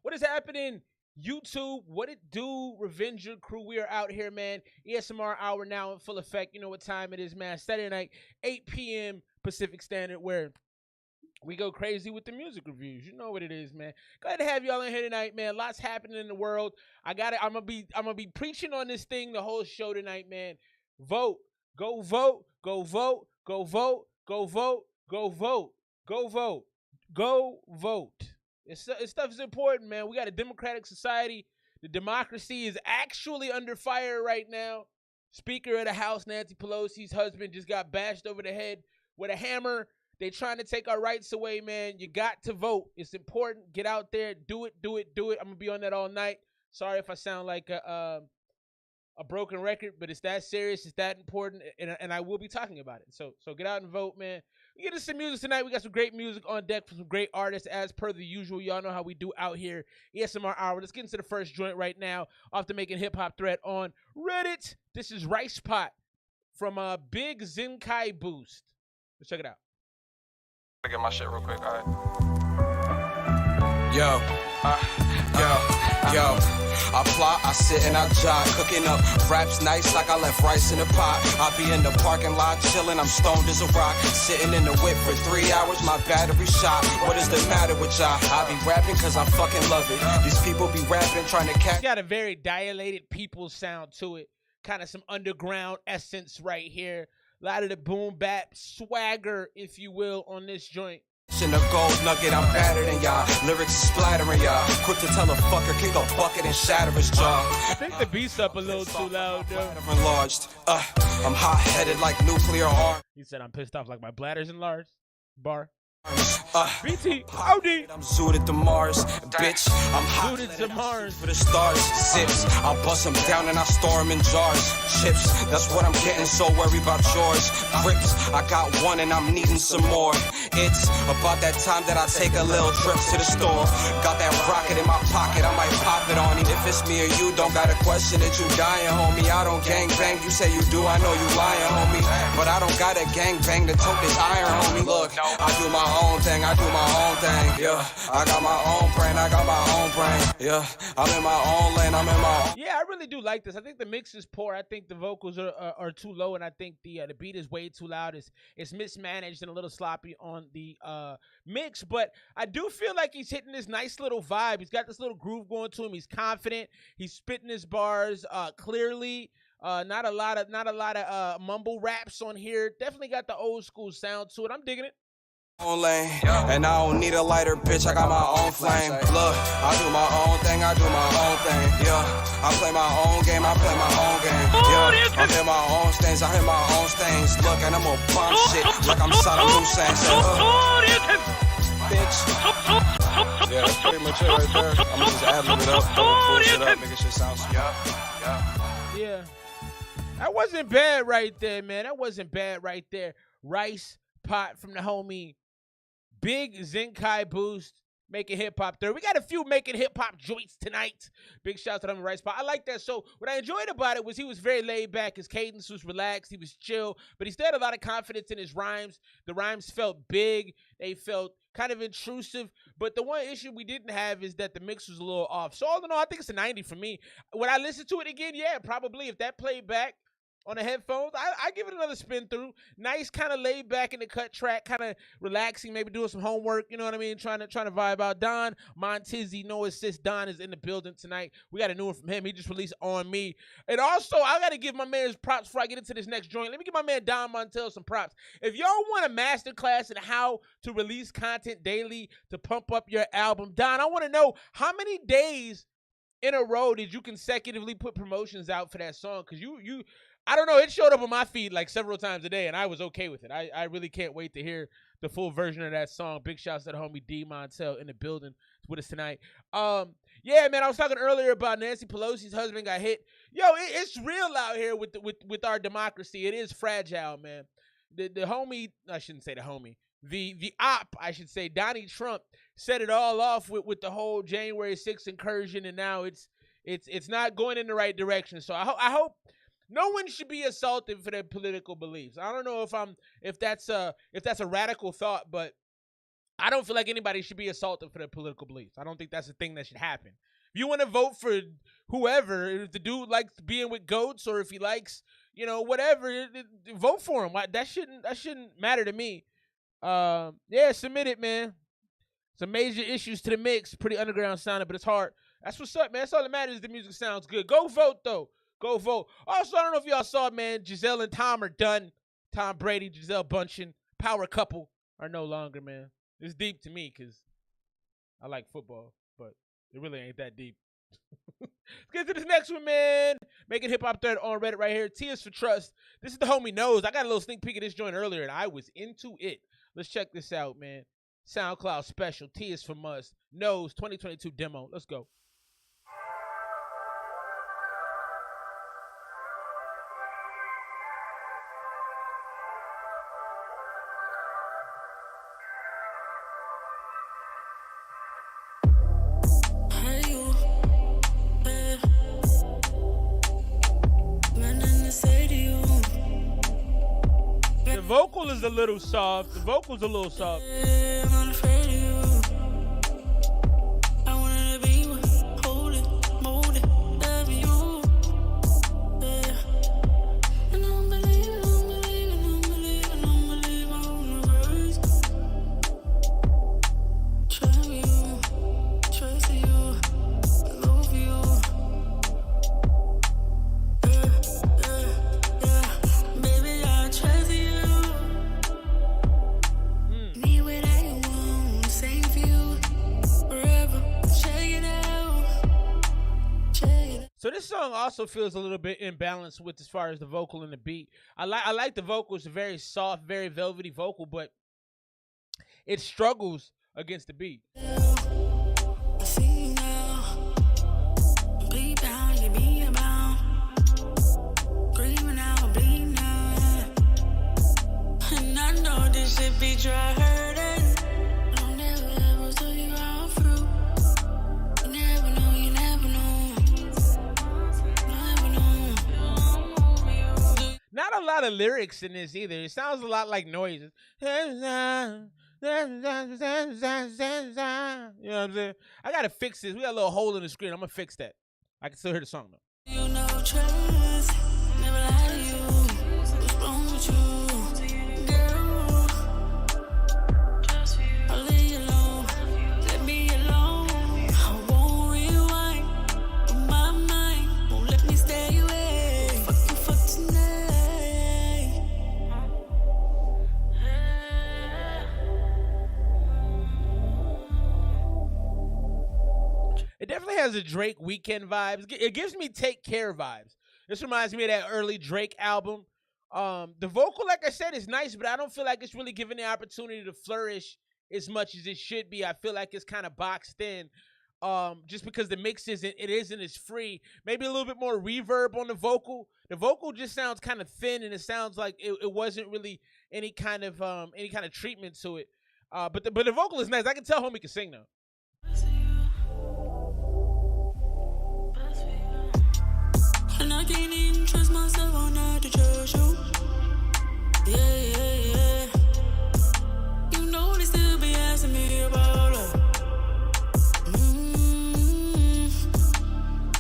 What is happening, YouTube? What it do, Revenger crew? We are out here, man. ESMR hour now in full effect. You know what time it is, man. Saturday night, 8 p.m. Pacific Standard, where we go crazy with the music reviews. You know what it is, man. Glad to have y'all in here tonight, man. Lots happening in the world. I'm gonna be preaching on this thing the whole show tonight, man. Vote. Go vote. Go vote. Go vote. Go vote. Go vote. Go vote. Go vote. This stuff is important, man. We got a democratic society. The democracy is actually under fire right now. Speaker of the House, Nancy Pelosi's husband, just got bashed over the head with a hammer. They trying to take our rights away, man. You got to vote. It's important. Get out there. Do it. Do it. Do it. I'm going to be on that all night. Sorry if I sound like a broken record, but it's that serious. It's that important, and I will be talking about it. So get out and vote, man. We get into some music tonight. We got some great music on deck from some great artists, as per the usual. Y'all know how we do out here. ESMR Hour. Let's get into the first joint right now off the Making Hip Hop thread on Reddit. This is Rice Pot from Big Zenkai Boost. Let's check it out. I get my shit real quick, alright. Yo, I plot, I sit and I jog, cooking up raps nice like I left rice in the pot. I be in the parking lot chilling, I'm stoned as a rock. Sitting in the whip for 3 hours, my battery shot. What is the matter with y'all? I be rapping cause I fucking love it. These people be rapping trying to catch. Got a very dilated people sound to it. Kind of some underground essence right here. A lot of the boom bap swagger, if you will, on this joint. In a gold nugget, I'm better than y'all. Lyrics is splattering y'all. Quick to tell a fucker, kick a bucket and shatter his jaw. I think the beat's up a little too loud, though. Enlarged. I'm hot-headed like nuclear arms. He said I'm pissed off like my bladder's enlarged. Bar. BT, OD. I'm zooted to Mars, bitch. I'm hot zooted to Mars for the stars. Sips, I bust them down and I store them in jars. Chips, that's what I'm getting. So worried about yours. Grips, I got one and I'm needing some more. It's about that time that I take a little trip to the store. Got that rocket in my pocket, I might pop it on you. If it's me or you, don't got a question that you dying, homie. I don't gang bang. You say you do, I know you lying, homie. But I don't got a gang bang to tote this iron, homie. Look, I do my own thing, I do my own thing, yeah. I got my own brain, I got my own brain, yeah. I'm in my own lane, I'm in my own. Yeah, I really do like this. I think the mix is poor. I think the vocals are too low, and I think the beat is way too loud. It's mismanaged and a little sloppy on the mix, but I do feel like he's hitting this nice little vibe. He's got this little groove going to him. He's confident. He's spitting his bars clearly. Not a lot of mumble raps on here. Definitely got the old school sound to it. I'm digging it. Own lane, and I don't need a lighter, bitch. I got my own flame. Look, I do my own thing, I do my own thing. Yeah, I play my own game, I play my own game. Yeah, I hit my own stains, I hit my own stains. Look, and I'm gonna bomb shit like I'm Saddam Hussein. Bitch. Yeah, that's pretty much it right there. I'm gonna just ad-lib it up, pull shit up, make it shit sound sweet. Yeah. That wasn't bad right there, man. That wasn't bad right there. Rice Pot from the homie Big Zenkai Boost, Making Hip Hop third. We got a few Making Hip Hop joints tonight. Big shout out to them, Rice Pot. I like that. So what I enjoyed about it was he was very laid back. His cadence was relaxed. He was chill, but he still had a lot of confidence in his rhymes. The rhymes felt big. They felt kind of intrusive. But the one issue we didn't have is that the mix was a little off. So all in all, I think it's a 90 for me. Would I listen to it again? Yeah, probably. If that played back on the headphones, I give it another spin through. Nice, kind of laid back in the cut track, kind of relaxing, maybe doing some homework, you know what I mean? Trying to vibe out. Don Montizzi, no assist. Don is in the building tonight. We got a new one from him. He just released On Me. And also, I got to give my man his props before I get into this next joint. Let me give my man Don Montel some props. If y'all want a masterclass in how to release content daily to pump up your album, Don, I want to know how many days in a row did you consecutively put promotions out for that song? Because you I don't know, it showed up on my feed like several times a day, and I was okay with it. I really can't wait to hear the full version of that song. Big shouts to the homie D Montel in the building with us tonight. Yeah, man, I was talking earlier about Nancy Pelosi's husband got hit. Yo, it's real out here with our democracy. It is fragile, man. The homie, I shouldn't say the homie. The op, I should say, Donnie Trump set it all off with the whole January 6th incursion, and now it's not going in the right direction. So I hope no one should be assaulted for their political beliefs. I don't know if that's a radical thought, but I don't feel like anybody should be assaulted for their political beliefs. I don't think that's a thing that should happen. If you want to vote for whoever, if the dude likes being with goats or if he likes, you know, whatever, vote for him. That shouldn't matter to me. Yeah, submit it, man. Some major issues to the mix. Pretty underground sounding, but it's hard. That's what's up, man. That's all that matters. The music sounds good. Go vote, though. Go vote. Also, I don't know if y'all saw, man, Giselle and Tom are done. Tom Brady, Giselle Bundchen, power couple are no longer, man. It's deep to me because I like football, but it really ain't that deep. Let's get to this next one, man. Making hip-hop thread on Reddit right here. Tears for Trust. This is the homie Knows. I got a little sneak peek of this joint earlier, and I was into it. Let's check this out, man. SoundCloud special. Tears for Must. Knows 2022 demo. Let's go. The vocal is a little soft. The vocal's a little soft. I'm afraid of you. I wanted to be with, hold it, mold it, love you. And I'm believing on the words. Trust you, trust you, love you. Baby, I trust you. Me without you won't save you forever. Check it out. Check it out. So this song also feels a little bit imbalanced with as far as the vocal and the beat. I like the vocals, a very soft, very velvety vocal, but it struggles against the beat. I see you now. Be bound, you be bound. Screaming out, bleeding out. And I know this should be dry hurting. I'll never ever tell you how I feel. You never know, you never know. Never know. Not a lot of lyrics in this either. It sounds a lot like noises. You know what I'm saying? I gotta fix this. We got a little hole in the screen. I'm gonna fix that. I can still hear the song though. You know trust, never lie to you. What's wrong with you, girl? I'll leave you alone, let me alone. I won't rewind, but my mind won't let me stay away. Fuck tonight. It definitely has a Drake Weekend vibes. It gives me Take Care vibes. This reminds me of that early Drake album. The vocal, like I said, is nice, but I don't feel like it's really given the opportunity to flourish as much as it should be. I feel like it's kind of boxed in, just because the mix isn't as free. Maybe a little bit more reverb on the vocal. The vocal just sounds kind of thin, and it sounds like it wasn't really any kind of treatment to it. But the vocal is nice. I can tell homie can sing though. And I can't even trust myself, I'm not to trust you. Yeah. You know they still be asking me about her.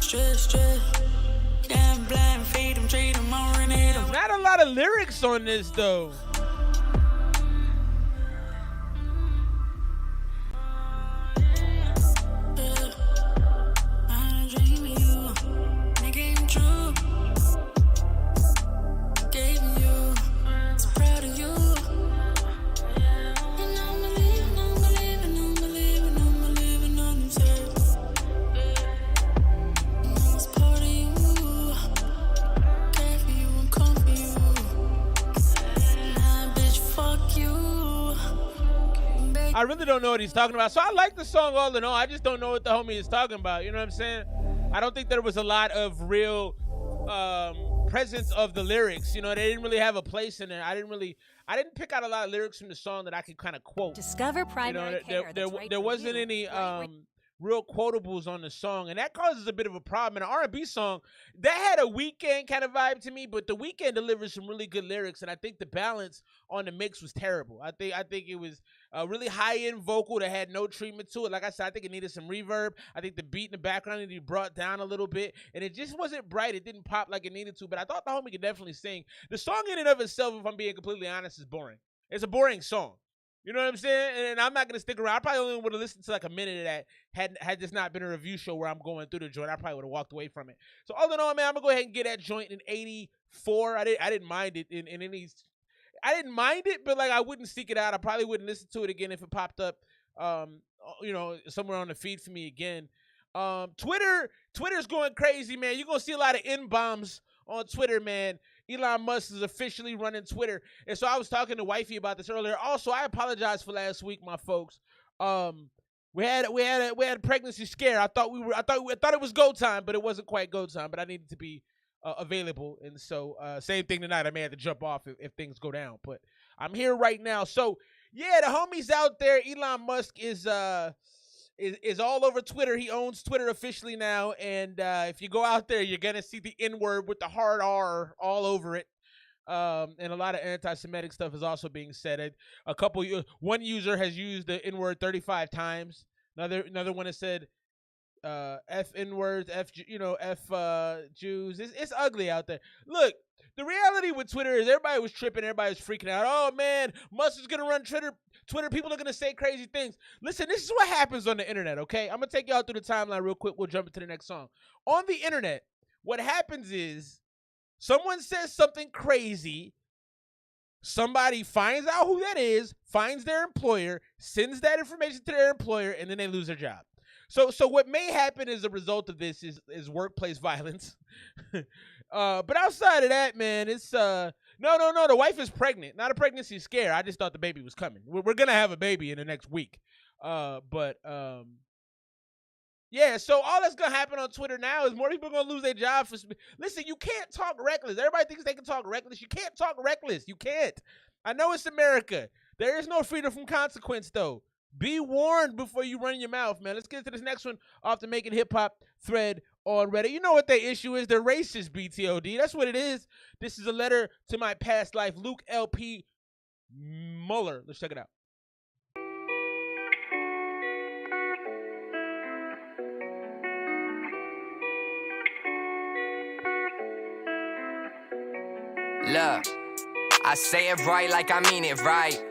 Stress. Yeah, I'm blind, feed them, treat them, I'm them. Not a lot of lyrics on this though. I really don't know what he's talking about. So I like the song all in all. I just don't know what the homie is talking about. You know what I'm saying? I don't think there was a lot of real presence of the lyrics. You know, they didn't really have a place in there. I didn't pick out a lot of lyrics from the song that I could kind of quote. Discover primary care. There wasn't any real quotables on the song, and that causes a bit of a problem. In an R&B song, that had a Weeknd kind of vibe to me, but the Weeknd delivered some really good lyrics, and I think the balance on the mix was terrible. I think it was a really high-end vocal that had no treatment to it. Like I said, I think it needed some reverb. I think the beat in the background needed to be brought down a little bit, and it just wasn't bright. It didn't pop like it needed to, but I thought the homie could definitely sing. The song in and of itself, if I'm being completely honest, is boring. It's a boring song. You know what I'm saying? And I'm not going to stick around. I probably only would have listened to like a minute of that had this not been a review show where I'm going through the joint. I probably would have walked away from it. So all in all, man, I'm going to go ahead and get that joint in 84. I didn't mind it in any... I didn't mind it, but like I wouldn't seek it out. I probably wouldn't listen to it again if it popped up, somewhere on the feed for me again. Twitter's going crazy, man. You're going to see a lot of N-bombs on Twitter, man. Elon Musk is officially running Twitter. And so I was talking to Wifey about this earlier. Also, I apologize for last week, my folks. We had a pregnancy scare. I thought it was go time, but it wasn't quite go time, but I needed to be available. And so same thing tonight. I may have to jump off if things go down, but I'm here right now. So yeah, the homies out there, Elon Musk is all over Twitter. He owns Twitter officially now, and if you go out there, you're gonna see the N-word with the hard R all over it. And a lot of anti-Semitic stuff is also being said. One user has used the N-word 35 times. Another one has said F N-words, F Jews. It's ugly out there. Look, the reality with Twitter is everybody was tripping, everybody was freaking out. Oh man, Musk is gonna run Twitter. People are gonna say crazy things. Listen, this is what happens on the internet, okay? I'm gonna take y'all through the timeline real quick. We'll jump into the next song. On the internet, what happens is someone says something crazy. Somebody finds out who that is, finds their employer, sends that information to their employer, and then they lose their job. So what may happen as a result of this is workplace violence. But outside of that, man, it's no. The wife is pregnant. Not a pregnancy scare. I just thought the baby was coming. We're gonna have a baby in the next week. Yeah. So all that's gonna happen on Twitter now is more people are gonna lose their job for. Listen, you can't talk reckless. Everybody thinks they can talk reckless. You can't talk reckless. You can't. I know it's America. There is no freedom from consequence, though. Be warned before you run your mouth, man. Let's get to this next one off the Making Hip Hop thread on Reddit. You know what their issue is? They're racist, BTOD. That's what it is. This is a letter to my past life, Luke L.P. Muller. Let's check it out. Look, I say it right like I mean it right.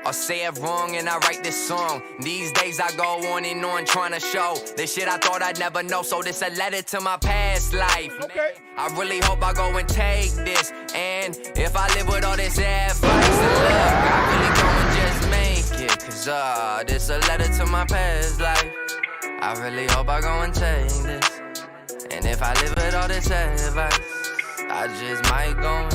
Or say it wrong and I write this song. These days I go on and on trying to show the shit I thought I'd never know. So this a letter to my past life. Okay. I really hope I go and take this. And if I live with all this advice, then look, I really go and just make it. Cause this a letter to my past life. I really hope I go and take this. And if I live with all this advice, I just might go.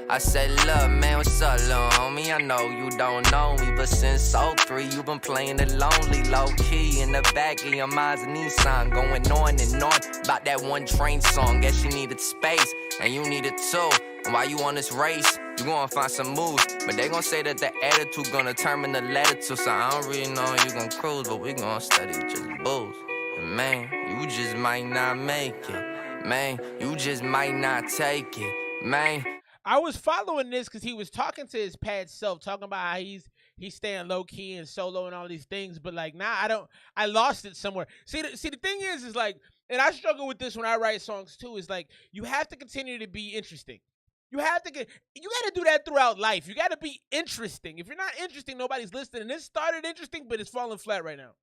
I said, look, man, what's up, little homie? I know you don't know me, but since 03, you been playing it lonely, low-key. In the back of your mind's a Nissan, going on and on about that one train song. Guess you needed space, and you needed too. And while you on this race, you gonna find some moves, but they gonna say that the attitude gonna determine the letter too. So I don't really know you gonna cruise, but we gonna study just booze. And man, you just might not make it. Man, you just might not take it, man. I was following this because he was talking to his past self, talking about how he's staying low key and solo and all these things. But like, I lost it somewhere. See, the thing is like, and I struggle with this when I write songs too. Is like, you have to continue to be interesting. You got to do that throughout life. You got to be interesting. If you're not interesting, nobody's listening. And this started interesting, but it's falling flat right now.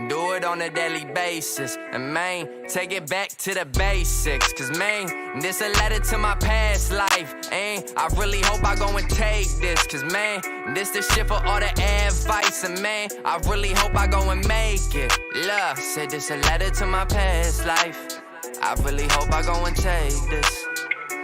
Do it on a daily basis, and man, take it back to the basics. Cause man, this a letter to my past life, and I really hope I go and take this. Cause man, this the shit for all the advice, and man, I really hope I go and make it. Look, said this a letter to my past life. I really hope I go and take this.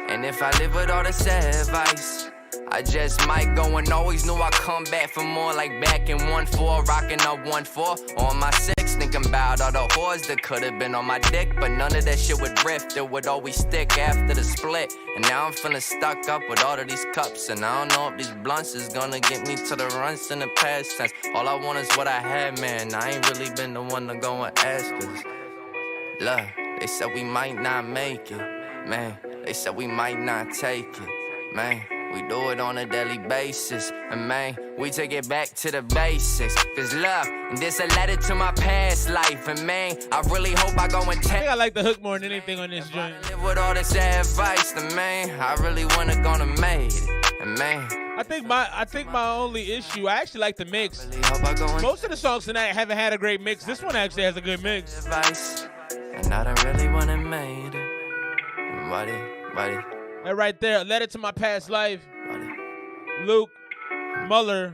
And if I live with all this advice, I just might go and always knew I'd come back for more. Like back in 1-4, rocking up 1-4 on my 6, thinking about all the whores that could have been on my dick, but none of that shit would rift. It would always stick after the split. And now I'm feeling stuck up with all of these cups, and I don't know if these blunts is gonna get me to the runs in the past tense. All I want is what I had, man. I ain't really been the one to go and ask, 'cause look, they said we might not make it, man. They said we might not take it, man. We do it on a daily basis, and man, we take it back to the basics. 'Cause love, this a letter to my past life, and man, I really hope I go and take. I think I like the hook more than anything on this joint. Live with all this advice, then man, I really wanna gonna made it, and man. I think my only issue, I actually like the mix. Really hope I go and Most of the songs tonight haven't had a great mix. This one actually has a good mix. advice, and I don't really wanna made it, buddy. That right there, Letter to My Past Life. Luke Muller,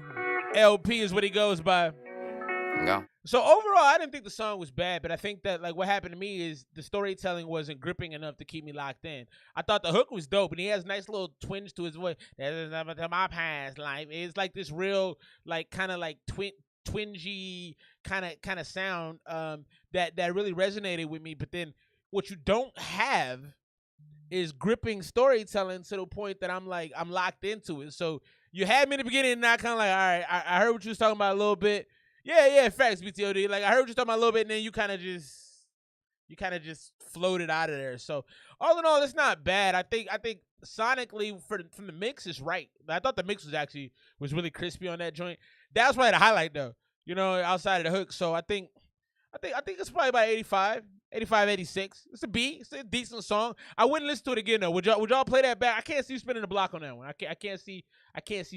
LP is what he goes by. Go. So overall, I didn't think the song was bad, but I think that like what happened to me is the storytelling wasn't gripping enough to keep me locked in. I thought the hook was dope, and he has nice little twinge to his voice. That is to my past life. It's like this real, like kind of like twingy kind of sound that really resonated with me. But then what you don't have is gripping storytelling to the point that I'm locked into it. So you had me in the beginning, and I kind of like, all right, I heard what you was talking about a little bit. Yeah, facts, BTOD. Like I heard what you was talking about a little bit, and then you kind of just floated out of there. So all in all, it's not bad. I think sonically from the mix is right. I thought the mix was really crispy on that joint. That's probably the highlight though, you know, outside of the hook. So I think it's probably about 85, 86. It's a B. It's a decent song. I wouldn't listen to it again though. Would y'all play that back? I can't see you spinning the block on that one. I can't see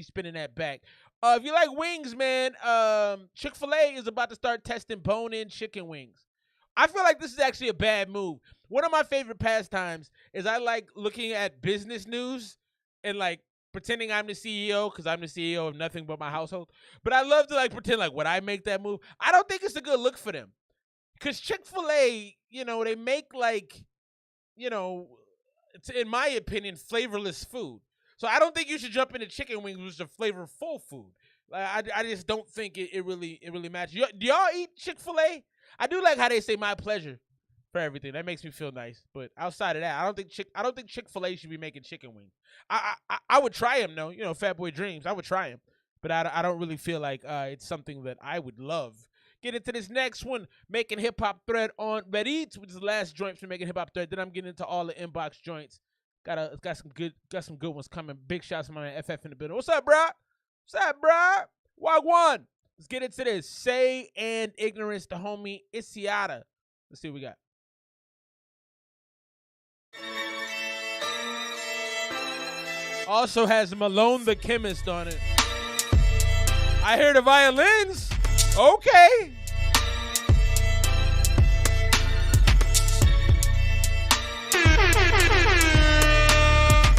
spinning that back. If you like wings, man, Chick-fil-A is about to start testing bone-in chicken wings. I feel like this is actually a bad move. One of my favorite pastimes is I like looking at business news and like pretending I'm the CEO because I'm the CEO of nothing but my household. But I love to like pretend like would I make that move? I don't think it's a good look for them. Because Chick-fil-A, you know, they make like, you know, it's, in my opinion, flavorless food. So I don't think you should jump into chicken wings, which is a flavorful food. Like, I just don't think it really matches. Do y'all eat Chick-fil-A? I do like how they say my pleasure for everything. That makes me feel nice. But outside of that, I don't think Chick-fil-A should be making chicken wings. I would try them though. You know, Fat Boy Dreams. I would try them. But I don't really feel like it's something that I would love. Get into this next one, Making Hip Hop Thread on Reddit, which is the last joint for Making Hip Hop Thread. Then I'm getting into all the inbox joints. Got some good ones coming. Big shouts to my man FF in the building. What's up, bro? Wagwan. Let's get into this. Say and Ignorance, the homie Isiata. Let's see what we got. Also has Malone the Chemist on it. I hear the violins. Okay.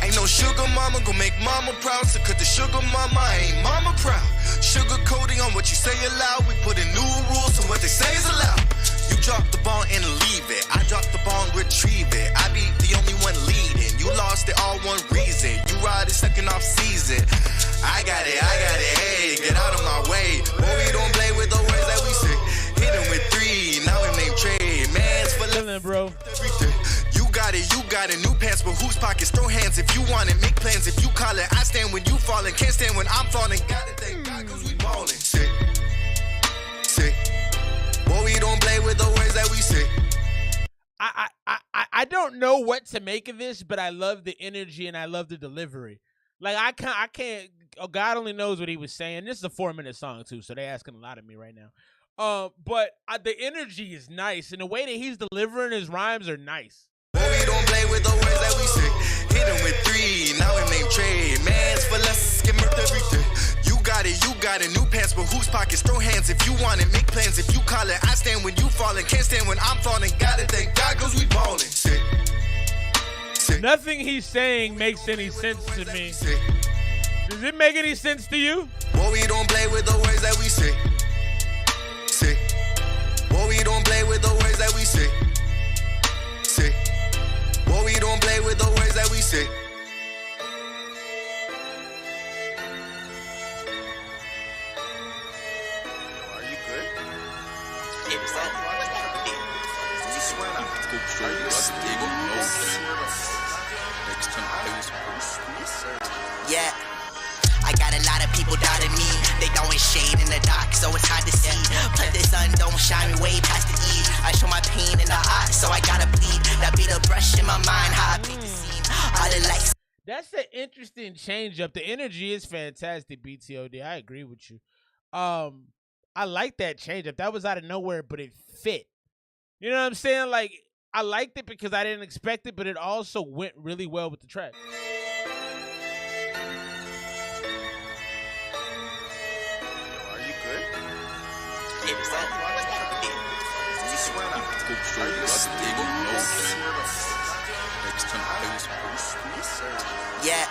Ain't no sugar mama gon' make mama proud. So cut the sugar mama, ain't mama proud. Sugar coating on what you say aloud. We put in new rules so what they say is allowed. You drop the ball and leave it. I drop the ball and retrieve it. I be the only one leading. You lost it all one reason. You ride it second off season. I got it, hey, get out of my way. Boy, we don't play with the words that we say. Hit him with 3, now him name trade. Man's for Chillin', bro. Everything. You got it, new pants, but whose pockets? Throw hands if you want it, make plans if you call it. I stand when you falling, can't stand when I'm falling. Got it, thank God, cause we ballin'. Sick. Boy, we don't play with the words that we say. I don't know what to make of this, but I love the energy and I love the delivery. Like I can't. Oh, God only knows what he was saying. This is a 4-minute song too, so they're asking a lot of me right now. But the energy is nice, and the way that he's delivering his rhymes are nice. Boy, we don't play with the words that we say. Hit him with 3, now him name trade. Man's for less, get murked everything. You got it, new pants, but whose pockets? Throw hands if you want it, make plans if you call it. I stand when you falling, can't stand when I'm falling. Got it, thank God, cause we ballin'. Sick. Nothing he's saying makes any sense to me. Does it make any sense to you? Boy, we don't play with the words that we say. Boy, we don't play with the words that we say. Boy, we don't play with the words that we say. Yeah. I got a lot of people doubting me. They throwing shade in the dark, so it's hard to see. Plus the sun don't shine me way past the E. I show my pain in the eye, so I gotta bleed. That be the brush in my mind, how I paint the scene. All the lights. That's an interesting change up. The energy is fantastic, BTOD. I agree with you. I like that change up. That was out of nowhere, but it fit. You know what I'm saying? Like, I liked it because I didn't expect it, but it also went really well with the track. Yeah.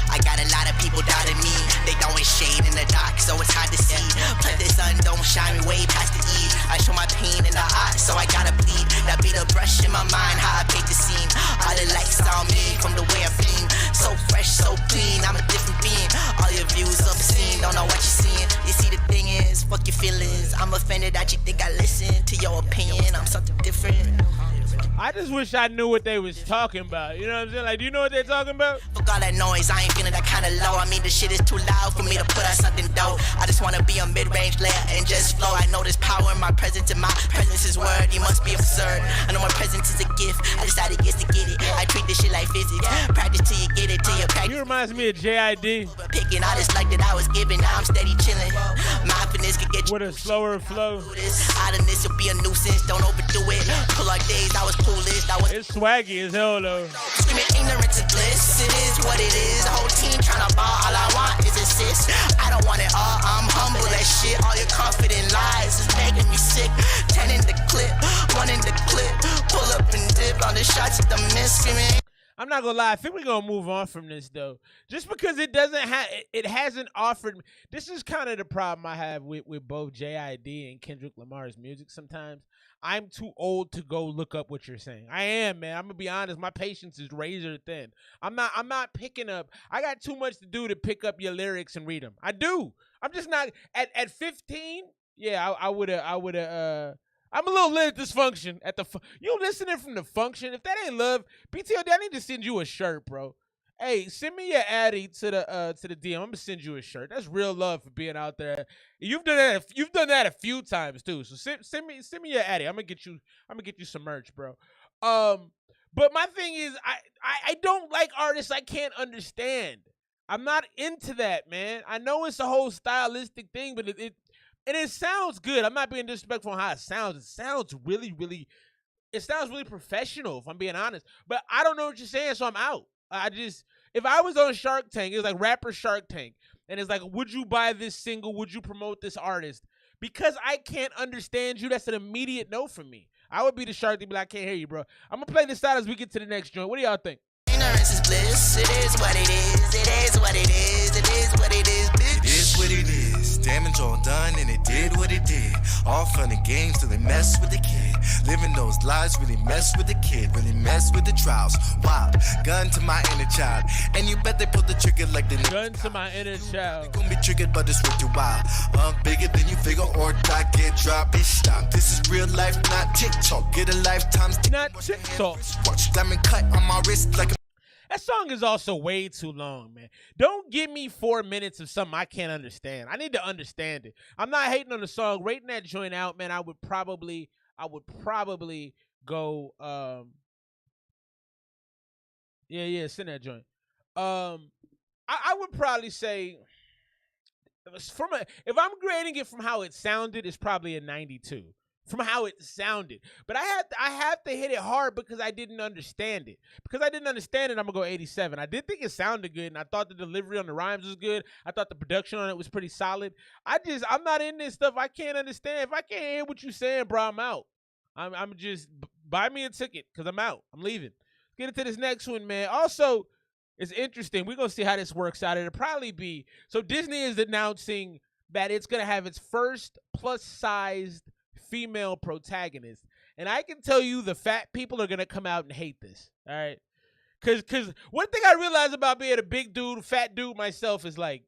I got a lot of people doubting me. They throwing shade in the dark, so it's hard to see. Plus the sun don't shine me way past the E. I show my pain in the eye, so I gotta bleed. That be the brush in my mind, how I paint the scene. All the lights on me from the way I beam. So fresh, so clean, I'm a different being. All your views obscene, don't know what you're seeing. You see the thing is, fuck your feelings. I'm offended that you think I listen to your opinion. I'm something different. I just wish I knew what they was talking about. You know what I'm saying? Like, do you know what they're talking about? Fuck all that noise, I ain't feeling that kind of low. I mean, the shit is too loud for me to put out something dope. I just wanna be a mid-range layer and just flow. I know there's power in my presence, and my presence is word. You must be absurd. I know my presence is a gift. I decided just to get it. I treat this shit like physics. Practice till you get it, till you practice. You reminds me of JID. Picking all this like that I was giving, now I'm steady chilling. Mindfulness could get you with a slower flow. Out of this will be a nuisance, don't overdo it. Pull our days, I was clueless. It's swaggy as hell though. Screaming ignorance is bliss. It is what it is. The whole team tryna ball. All I want is assist. I don't want it all. I'm humble as shit. All your confident lies is making me sick. 10 in the clip, 1 in the clip. Pull up and dip on the shots at the miss. Screaming. I'm not gonna lie, I think we're gonna move on from this though. Just because it doesn't have, it hasn't offered. This is kind of the problem I have with both JID and Kendrick Lamar's music sometimes. I'm too old to go look up what you're saying. I am, man. I'm gonna be honest. My patience is razor thin. I'm not picking up. I got too much to do to pick up your lyrics and read them. I do. I'm just not at 15. Yeah, I would have. I'm a little lit at this function. You listening from the function? If that ain't love, BTOD, I need to send you a shirt, bro. Hey, send me your addy to the DM. I'm gonna send you a shirt. That's real love for being out there. You've done that a few times too. So send me your addy. I'm gonna get you some merch, bro. But my thing is, I don't like artists I can't understand. I'm not into that, man. I know it's a whole stylistic thing, but it sounds good. I'm not being disrespectful on how it sounds. It sounds really, really, professional, if I'm being honest. But I don't know what you're saying, so I'm out. If I was on Shark Tank, it was like rapper Shark Tank, and it's like, would you buy this single? Would you promote this artist? Because I can't understand you, that's an immediate no for me. I would be the Shark Tank, but I can't hear you, bro. I'm gonna play this out as we get to the next joint. What do y'all think? Ignorance is bliss. It is what it is. It is what it is. It is what it is, bitch. It is what it is. Damage all done and it did what it did. All fun and games till they mess with the kid. Living those lives really mess with the kid. Really mess with the trials. Wow. Gun to my inner child. And you bet they pull the trigger like the gun to my inner child. Gonna be triggered, but it's worth your while. Bigger than you figure or die, get drop it, stop. This is real life, not TikTok. Get a lifetime's not TikTok. Watch diamond cut on my wrist like a. That song is also way too long, man. Don't give me 4 minutes of something I can't understand. I need to understand it. I'm not hating on the song. Rating that joint out, man, I would probably go send that joint. I would probably say if I'm grading it from how it sounded, it's probably a 92. From how it sounded. But I have to hit it hard because I didn't understand it. Because I didn't understand it, I'm going to go 87. I did think it sounded good, and I thought the delivery on the rhymes was good. I thought the production on it was pretty solid. I'm not in this stuff I can't understand. If I can't hear what you're saying, bro, I'm out. I'm just, buy me a ticket because I'm out. I'm leaving. Let's get into this next one, man. Also, it's interesting. We're going to see how this works out. It'll probably be, so Disney is announcing that it's going to have its first plus-sized female protagonist, and I can tell you the fat people are gonna come out and hate this. All right, because one thing I realized about being a big dude, fat dude myself is like,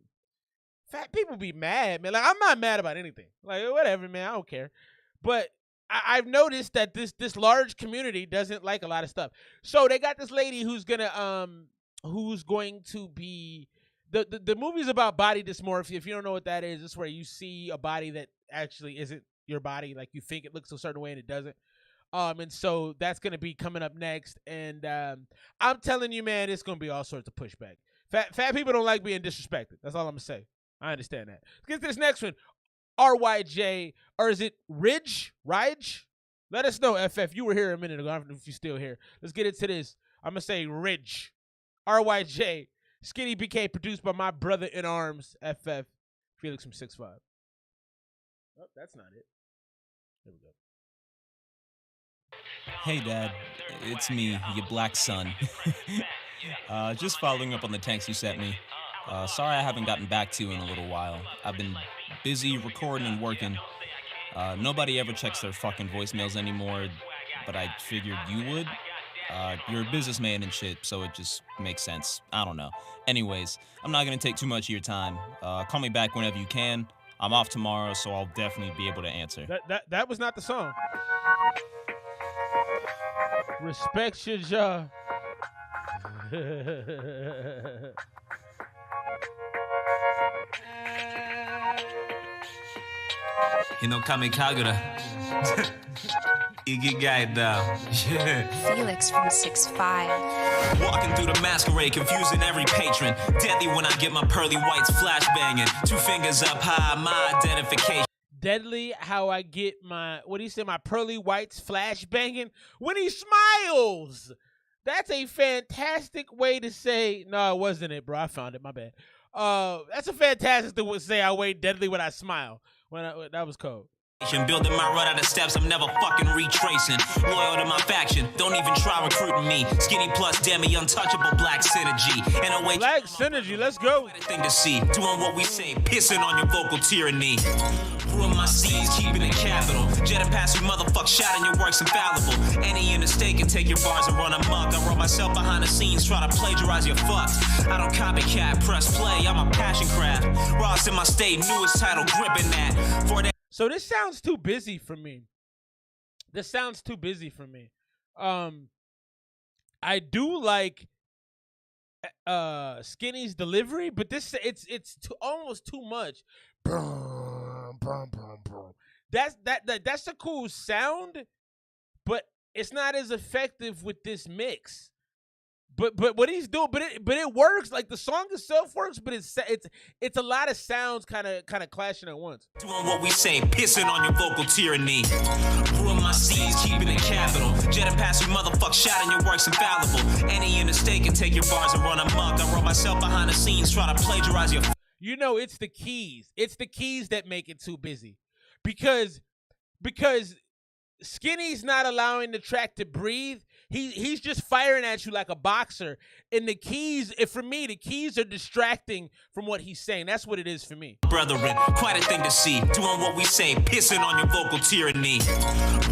fat people be mad, man. Like, I'm not mad about anything. Like, whatever, man. I don't care. But I've noticed that this large community doesn't like a lot of stuff. So they got this lady who's going to be the movie's about body dysmorphia. If you don't know what that is, it's where you see a body that actually isn't your body, like you think it looks a certain way and it doesn't. And so that's going to be coming up next. And I'm telling you, man, it's going to be all sorts of pushback. Fat people don't like being disrespected. That's all I'm going to say. I understand that. Let's get to this next one. RYJ, or is it Ridge? Let us know, FF. You were here a minute ago. I don't know if you're still here. Let's get into this. I'm going to say Ridge. RYJ. Skinny BK, produced by my brother in arms, FF. Felix from 6'5". Oh, that's not it. There we go. Hey, Dad. It's me, your black son. Just following up on the text you sent me. Sorry I haven't gotten back to you in a little while. I've been busy recording and working. Nobody ever checks their fucking voicemails anymore, but I figured you would. You're a businessman and shit, so it just makes sense. I don't know. Anyways, I'm not gonna take too much of your time. Call me back whenever you can. I'm off tomorrow, so I'll definitely be able to answer. That was not the song. Respect your jaw. Kami Kagura. Yeah. Felix from 6'5". Walking through the masquerade, confusing every patron. Deadly when I get my pearly whites flash banging. 2 fingers up high, my identification. Deadly how I get my, what do you say, my pearly whites flash banging? When he smiles. That's a fantastic way to say, no, it wasn't it, bro. I found it, my bad. That's a fantastic way to say I wait deadly when I smile. That was cold. Building my run out of steps, I'm never fucking retracing. Loyal to my faction, don't even try recruiting me. Skinny plus demi, untouchable black synergy. And away black synergy, let's go. Thing to see, doing what we say, pissing on your vocal tyranny. Ruin my seeds, keeping it capital. Jetting past you motherfuckers, shouting your work's infallible. Any interstate can take your bars and run amok. I wrote myself behind the scenes, try to plagiarize your fucks. I don't copycat, press play, I'm a passion craft. Ross in my state, newest title, gripping that. For that. So this sounds too busy for me. I do like Skinny's delivery, but this it's almost too much. That's a cool sound, but it's not as effective with this mix. But what he's doing, but it works. Like the song itself works, but it's a lot of sounds kind of clashing at once. Doing what we say, pissing on your vocal tyranny. Ruin my seeds, keeping it capital. Jetting past you motherfuckers, shouting your work's infallible. Any interstate can take your bars and run amok. I wrote myself behind the scenes, try to plagiarize your. You know, it's the keys. It's the keys that make it too busy, because Skinny's not allowing the track to breathe. He's just firing at you like a boxer. And the keys, for me, the keys are distracting from what he's saying. That's what it is for me. Brethren, quite a thing to see. Doing what we say, pissing on your vocal tyranny.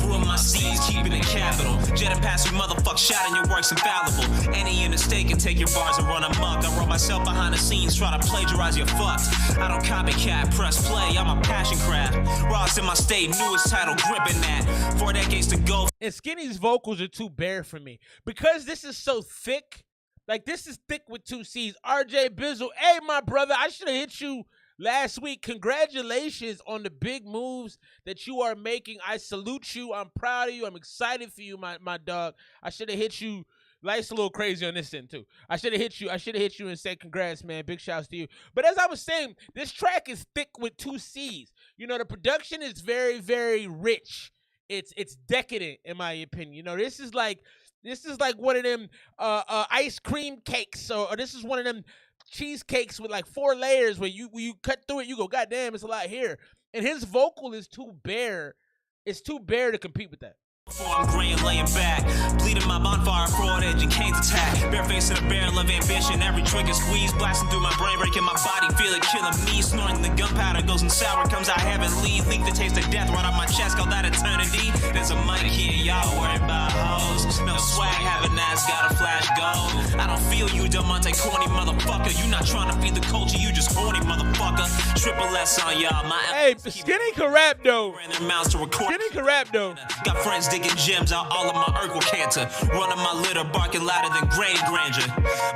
Ruin my seeds, keeping it capital. Jetting past you motherfuckers, shouting your work's infallible. Any interstate can take your bars and run amok. I wrote myself behind the scenes, try to plagiarize your fucks. I don't copycat, press play, I'm a passion craft. Ross in my state, newest title, gripping that. 4 decades to go. And Skinny's vocals are too bare for me. Because this is so thick. Like, this is thick with 2 C's. RJ Bizzle, hey, my brother, I should have hit you last week. Congratulations on the big moves that you are making. I salute you. I'm proud of you. I'm excited for you, my dog. I should have hit you. Life's a little crazy on this end, too. I should have hit you and said congrats, man. Big shouts to you. But as I was saying, this track is thick with 2 C's. You know, the production is very, very rich. It's decadent, in my opinion. You know, this is like one of them ice cream cakes, or this is one of them cheesecakes with like 4 layers where you cut through it, you go, God damn, it's a lot here. And his vocal is too bare. It's too bare to compete with that. I'm graying, laying back, bleeding my bonfire, fraud edge and Kane's attack. Barefaced in a barrel of ambition, every trigger squeeze, blasting through my brain, breaking my body, feel it killing me. Snoring the gunpowder goes in sour, comes out heavenly. Leak the taste of death right off my chest, call that eternity. There's a mic here, y'all worried about hoes. No swag, have an ass, got a flash gold. I don't feel you, dumb Monte corny motherfucker. You not trying to feed the culture, you just horny motherfucker. Triple S on y'all. My Hey, Skinny can rap though. their mouths to record. Skinny can rap though. Got friends digging gems out all of my Urkel canter. Running my litter, barking louder than Grady Granger.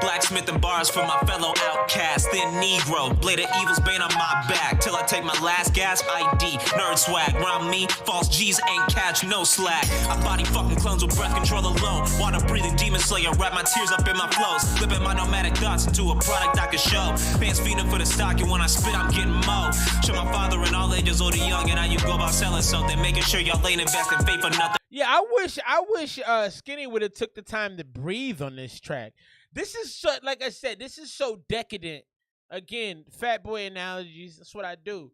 Blacksmithing bars for my fellow outcast. Thin Negro, blade of evil's bane on my back. Till I take my last gas ID. Nerd swag, round me, false G's ain't catch no slack. I body fucking clones with breath control alone. Water breathing demon slayer, wrap my tears up in my flows. Flipping my nomadic thoughts into a product I can show. Fans feeding for the stock, and when I spit, I'm getting mo. Show my father in all ages, old or young, and how you go about selling something. Making sure y'all ain't investing faith for nothing. Yeah, I wish Skinny would have took the time to breathe on this track. This is so, like I said, this is so decadent. Again, fat boy analogies. That's what I do.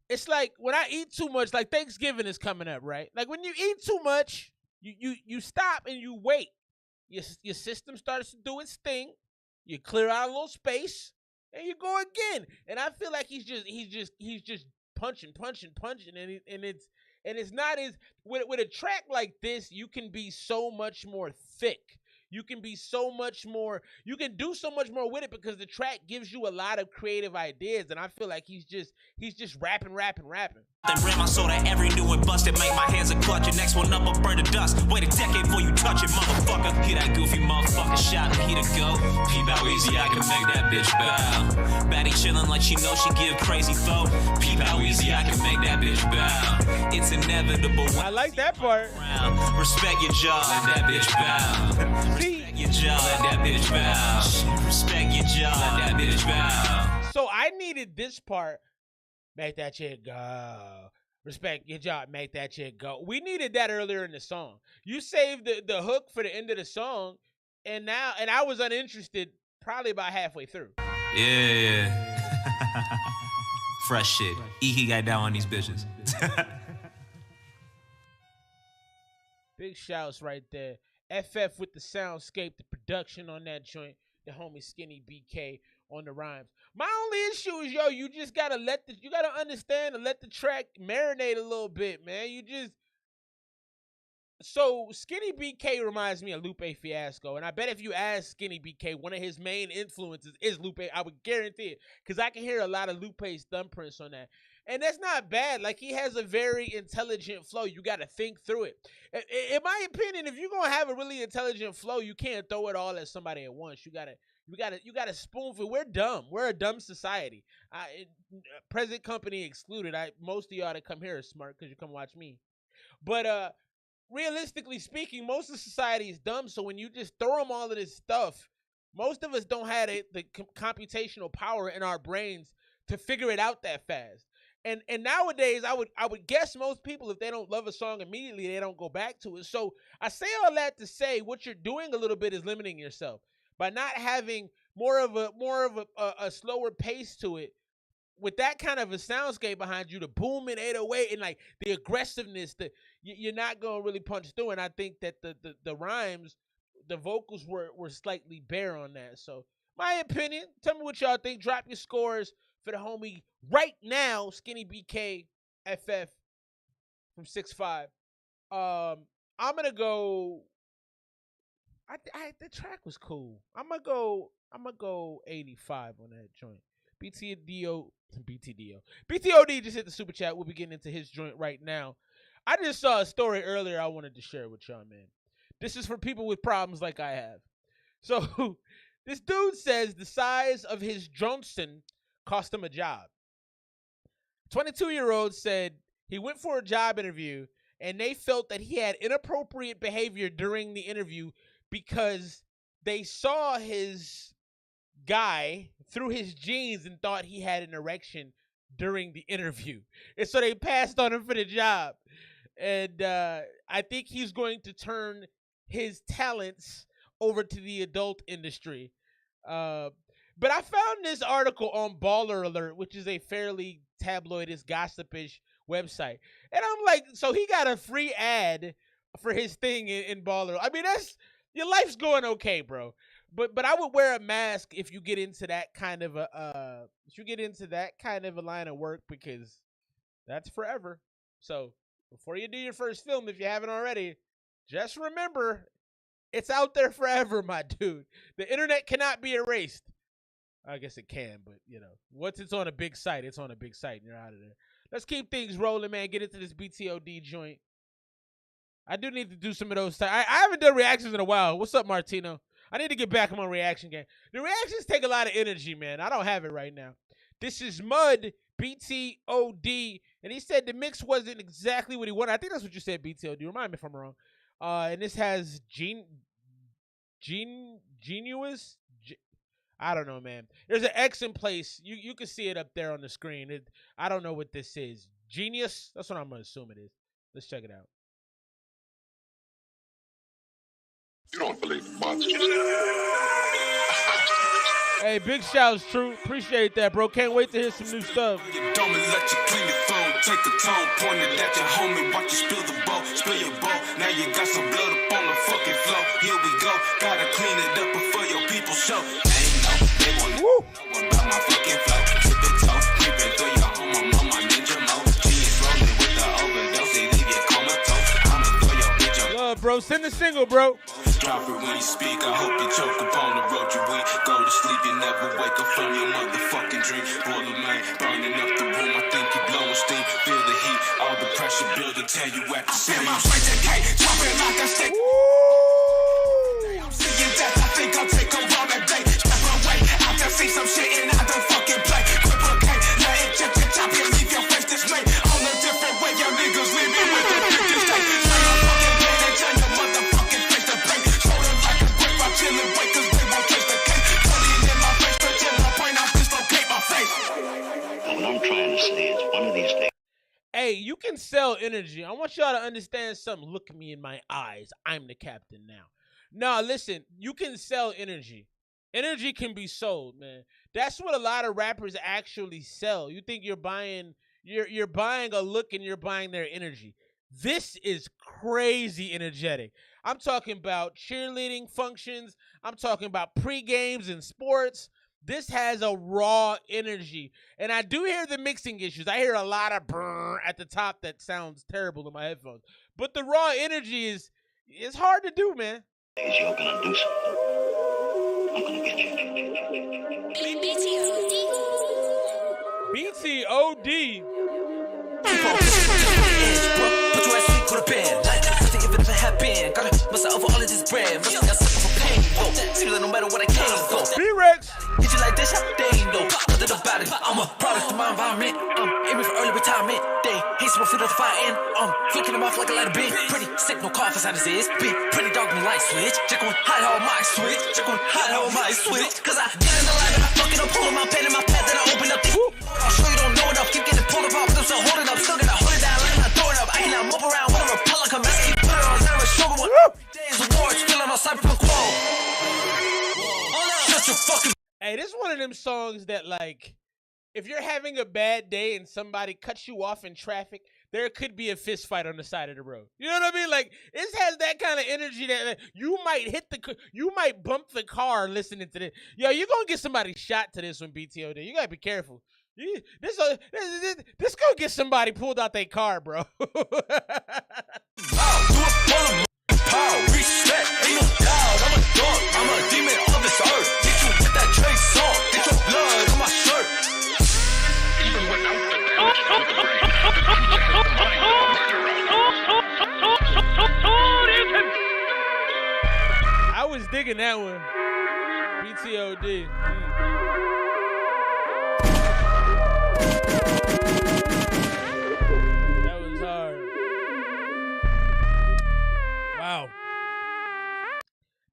It's like when I eat too much, like Thanksgiving is coming up, right? Like when you eat too much, you stop and you wait. Your system starts to do its thing. You clear out a little space, and you go again. And I feel like he's just punching, and it's not as with a track like this, you can be so much more thick. You can be so much more, you can do so much more with it because the track gives you a lot of creative ideas, and I feel like he's just rapping. Then ran my soda every new and busted. Make my hands a clutch. Your next one up will burn to dust. Wait a decade before you touch it, motherfucker. Get that goofy motherfucker shot and he to go. Peep how easy I can make that bitch bow. Baddie chillin' like she knows she give crazy flow. Peep how easy I can make that bitch bow. It's inevitable. I like that part. Respect your jaw, let that bitch bow. Respect your jaw, let that bitch bow. Respect your jaw, let that bitch bow. So I needed this part. Make that shit go. Respect your job. Make that shit go. We needed that earlier in the song. You saved the hook for the end of the song, and I was uninterested probably about halfway through. Yeah. Fresh shit. Iki got down on these bitches. Big shouts right there. FF with the soundscape, the production on that joint. The homie Skinny BK on the rhymes. My only issue is, you just gotta you gotta understand and let the track marinate a little bit, man. So Skinny BK reminds me of Lupe Fiasco, and I bet if you ask Skinny BK, one of his main influences is Lupe. I would guarantee it, because I can hear a lot of Lupe's thumbprints on that. And that's not bad. Like, he has a very intelligent flow. You got to think through it. In my opinion, if you're going to have a really intelligent flow, you can't throw it all at somebody at once. You got to spoon feed. We're dumb. We're a dumb society. Present company excluded. Most of y'all that come here are smart because you come watch me. But realistically speaking, most of society is dumb. So when you just throw them all of this stuff, most of us don't have the computational power in our brains to figure it out that fast. And nowadays, I would guess most people, if they don't love a song immediately, they don't go back to it. So I say all that to say, what you're doing a little bit is limiting yourself by not having more of a slower pace to it. With that kind of a soundscape behind you, the booming 808 and like the aggressiveness, you're not gonna really punch through. And I think that the rhymes, the vocals were slightly bare on that. So my opinion. Tell me what y'all think. Drop your scores for the homie right now, Skinny BK FF from 6'5". I'm gonna go. The track was cool. I'm gonna go 85 on that joint. BTOD just hit the super chat. We'll be getting into his joint right now. I just saw a story earlier I wanted to share with y'all, man. This is for people with problems like I have. So this dude says the size of his Johnson cost him a job. 22-year-old said he went for a job interview and they felt that he had inappropriate behavior during the interview because they saw his guy through his jeans and thought he had an erection during the interview. And so they passed on him for the job. And I think he's going to turn his talents over to the adult industry. But I found this article on Baller Alert, which is a fairly tabloidish, gossipish website. And I'm like, so he got a free ad for his thing in Baller. I mean, your life's going okay, bro. But I would wear a mask if you get into that kind of a line of work, because that's forever. So before you do your first film, if you haven't already, just remember, It's out there forever, my dude. The internet cannot be erased. I guess it can, but you know, once it's on a big site, it's on a big site and you're out of there. Let's keep things rolling, man. Get into this BTOD joint. I do need to do some of those. I haven't done reactions in a while. What's up, Martino? I need to get back on my reaction game. The reactions take a lot of energy, man. I don't have it right now. This is Mud, BTOD, and he said the mix wasn't exactly what he wanted. I think that's what you said, BTOD. Remind me if I'm wrong. And this has Genius? I don't know, man. There's an X in place. You can see it up there on the screen. I don't know what this is. Genius? That's what I'm going to assume it is. Let's check it out. You don't believe in monsters. Hey, big shouts, True. Appreciate that, bro. Can't wait to hear some new stuff. Don't let you clean your phone. Take the tone, point it at your homie. Watch you spill the bowl, spill your bowl. Now you got some blood up on the fucking floor. Here we go. Gotta clean it up before your people show. Ain't no, they won't know about my fucking flow. Tip the toe, creeping through your home. I'm on my ninja mode. She is rolling with the overdose. They leave you comatose. I'ma throw your bitch up. Love, bro. Send the single, bro. Drop it when you speak. I hope you choke upon the road you weak. Go to sleep, you never wake up from your motherfucking dream. Boiler man, burning up the room. I think you blowing steam. Feel the heat, all the pressure building. Tell you at the same. I feel my face decay, dropping like a stick. I'm seeing death. I think I'll take a run a day. Step away, I just see some shit and I don't fucking play. Cripple K, let it chip and chop and leave your face dismayed. On a different way, your niggas leave me with the biggest day. Turn your fucking pain and turn your motherfucking face to pain. Shoulder like a brick, I'm chilling, wait, cause they won't taste the cake. Putting in my face, touching my brain, I dislocate my face. What I'm trying to say is one of these days. Hey, you can sell energy. I want y'all to understand something. Look me in my eyes. I'm the captain now. No, listen, you can sell energy. Energy can be sold, man. That's what a lot of rappers actually sell. You think you're buying a look and you're buying their energy. This is crazy energetic. I'm talking about cheerleading functions. I'm talking about pre-games and sports. This has a raw energy. And I do hear the mixing issues. I hear a lot of brrr at the top that sounds terrible in my headphones. But the raw energy is hard to do, man. You're gonna do something. I'm gonna get you. BTOD. Put your ass sleep, go to bed. Like, nothing if it never happened. Gotta must over all of this bread. Must got something for pain, though. Seems like no matter what I came for. B-Rex. Hit you like this, they ain't know nothing about it. I'm a product of my environment. I'm aiming for early retirement. They haste my feet on the fire end. I'm flicking them off like a lighter bin. Pretty sick, no cough inside his ears. Be pretty dark, no light switch. Check on hot how my switch. Check on hot how my switch. Cause I get in the light and I fucking up, pulling my pen in my pad, then I open up the. I'm sure you don't know enough. Keep getting pulled apart, but I'm still holding up. Still gonna hold it down, like I'm not throwing up. I cannot move around with a repel like a mess. Keep put it on, never sugar one. Days of war, it's feeling on cyberpunk wall. Shut your fucking. Hey, this is one of them songs that, like, if you're having a bad day and somebody cuts you off in traffic, there could be a fist fight on the side of the road. You know what I mean? Like, it has that kind of energy that you might bump the car listening to this. Yo, you're going to get somebody shot to this one, BTOD. You got to be careful. This gonna get somebody pulled out their car, bro. Respect, ain't no doubt. I'm a dog, I'm a demon on this earth. Hit you with that Trey song, get your blood on my shirt. Even without I was digging that one. BTOD. That was hard. Wow.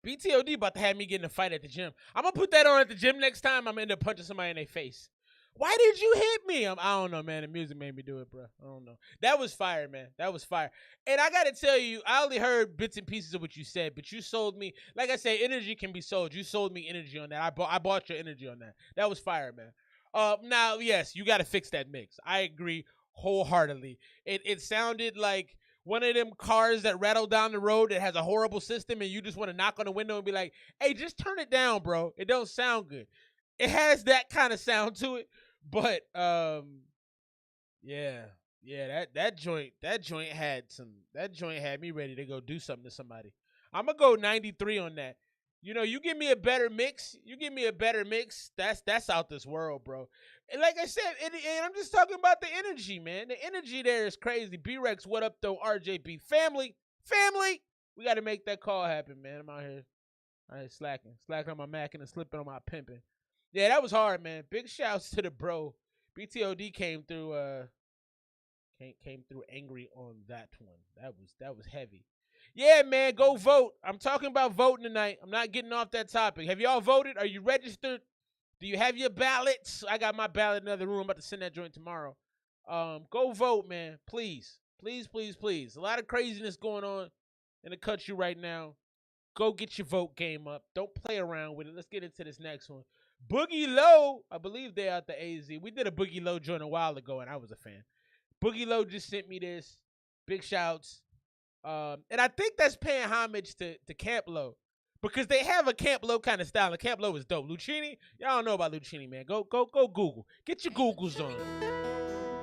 BTOD about to have me get in a fight at the gym. I'm going to put that on at the gym next time. I'm going to end up punching somebody in their face. Why did you hit me? I don't know, man. The music made me do it, bro. I don't know. That was fire, man. That was fire. And I got to tell you, I only heard bits and pieces of what you said, but you sold me. Like I say, energy can be sold. You sold me energy on that. I bought your energy on that. That was fire, man. Now, yes, you got to fix that mix. I agree wholeheartedly. It sounded like one of them cars that rattle down the road that has a horrible system and you just want to knock on the window and be like, hey, just turn it down, bro. It don't sound good. It has that kind of sound to it, but yeah, that joint had me ready to go do something to somebody. I'm gonna go 93 on that. You know, you give me a better mix. That's out this world, bro. And like I said, and I'm just talking about the energy, man. The energy there is crazy. B-Rex, what up, though? RJB. Family. We got to make that call happen, man. I'm out here slacking on my macking and slipping on my pimping. Yeah, that was hard, man. Big shouts to the bro. BTOD came through angry on that one. That was heavy. Yeah, man, go vote. I'm talking about voting tonight. I'm not getting off that topic. Have y'all voted? Are you registered? Do you have your ballots? I got my ballot in another room. I'm about to send that joint tomorrow. Go vote, man. Please. A lot of craziness going on in the country right now. Go get your vote game up. Don't play around with it. Let's get into this next one. Boogie Low, I believe they're out the AZ. We did a Boogie Low joint a while ago, and I was a fan. Boogie Low just sent me this. Big shouts. And I think that's paying homage to Camp Low, because they have a Camp Low kind of style. And Camp Low is dope. Lucchini, y'all don't know about Lucchini, man. Go Google. Get your Googles on.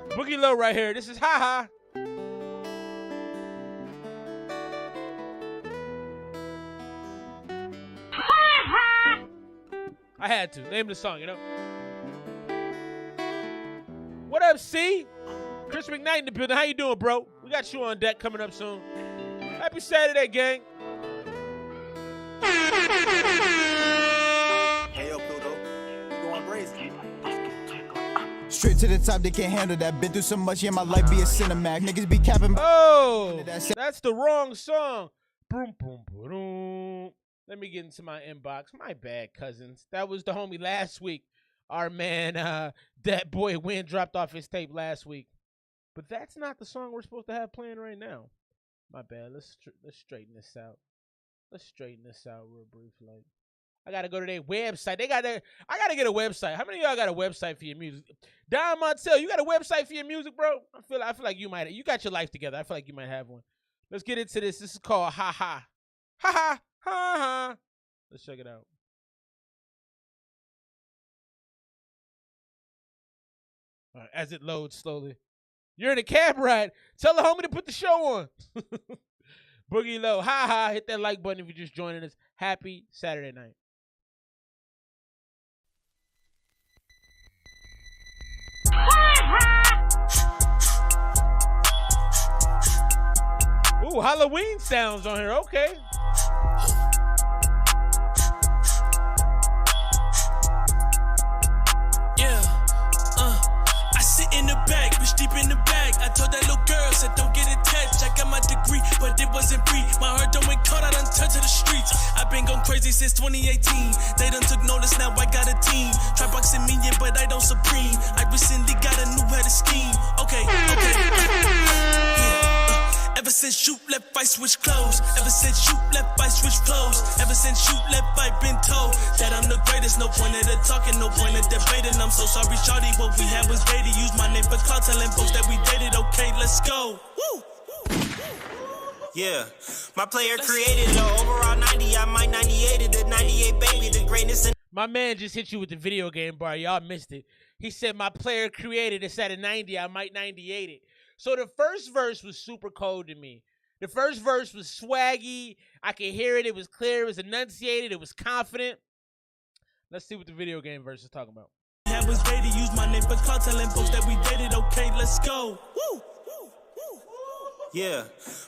Boogie Low right here. This is Ha Ha. I had to. Name the song, you know. What up, C? Chris McKnight in the building. How you doing, bro? We got you on deck coming up soon. Happy Saturday, gang. Hey, yo, Pluto. You going crazy? Straight to the top, they can't handle that. Been through so much, yeah, my life be a cinematic. Niggas be capping. Oh, that's the wrong song. Boom, boom, boom. Let me get into my inbox. My bad, cousins. That was the homie last week. Our man, that boy Win dropped off his tape last week. But that's not the song we're supposed to have playing right now. My bad. Let's straighten this out. Let's straighten this out real briefly. I gotta go to their website. I gotta get a website. How many of y'all got a website for your music? Don Montel, you got a website for your music, bro? I feel like you might. You got your life together. I feel like you might have one. Let's get into this. This is called Ha Ha. Ha Ha. Ha Ha. Let's check it out. All right, as it loads slowly. You're in a cab ride. Tell the homie to put the show on. Boogie Low. Ha Ha. Hit that like button if you're just joining us. Happy Saturday night. Ooh, Halloween sounds on here. Okay. In the bag, bitch deep in the bag. I told that little girl, said don't get attached. I got my degree, but it wasn't free. My heart done went cold, I done turned to the streets. I've been going crazy since 2018. They done took notice, now I got a team. Try boxing me, yeah, but I don't supreme. I recently got a new head of scheme. Okay. Ever since shoot left, I switch clothes. Ever since shoot left, I switch clothes. Ever since shoot left, I've been told that I'm the greatest. No point of the talking, no point of debating. I'm so sorry, shawty, what we had was dated. Use my name for clout, telling folks that we dated. Okay, let's go. Woo. Yeah, my player created the overall 90. I might 98 it, the 98 baby, the greatness. My man just hit you with the video game bar. Y'all missed it. He said my player created it at a 90. I might 98 it. So the first verse was super cold to me. The first verse was swaggy. I could hear it. It was clear. It was enunciated. It was confident. Let's see what the video game verse is talking about. I was dated. Use my name for clout, telling folks that we dated. Okay, let's go. Woo. Yeah,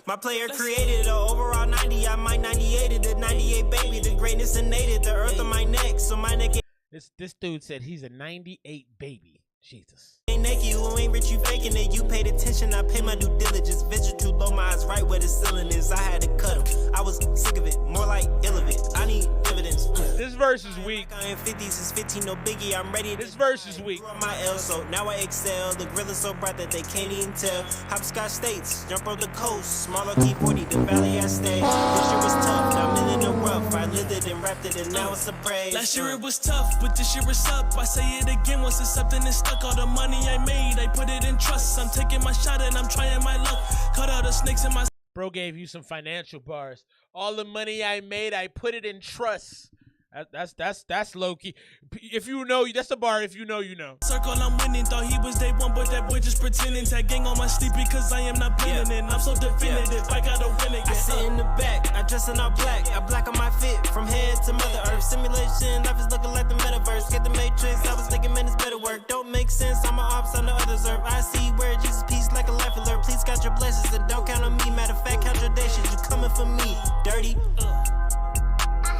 my player created the overall 90. I might 98 it, the 98 baby, the greatness innate, the earth on my neck, so my neck. This dude said he's a 98 baby. Jesus. Ain't naked, you ain't rich, you faking it. You paid attention, I pay my due diligence. Vision too low, my eyes right where the ceiling is. I had to cut him. I was sick of it, more like ill of it. I need dividends. This verse is weak. I am 50 since 15, no biggie. I'm ready. This verse is weak. My L, so now I excel. The grill is so bright that they can't even tell. Hopscotch states, jump on the coast. Smaller T40, the valley I stay. This year was tough, now I'm in the rough. I lived it and wrapped it, and now it's a praise. Last year it was tough, but this year it's up. I say it again once it's something that's stuck. All the money I made, I put it in trust. I'm taking my shot and I'm trying my luck. Cut out the snakes in my. Bro gave you some financial bars. All the money I made, I put it in trust. That's low key. If you know, that's the bar. If you know, you know. Circle, I'm winning. Thought he was day one, but that boy just pretending. Tag gang on my sleepy, cause I am not blending in. I'm so definitive, I gotta win again. I sit in the back, I dress in all black. I black on my fit, from head to Mother Earth. Simulation, life is looking like the metaverse. Get the matrix, I was thinking, man, it's better work. Don't make sense, I'm an ops on the other's earth. I see where Jesus peace like a life alert. Please count your blessings and don't count on me. Matter of fact, count your days, you coming for me. Dirty.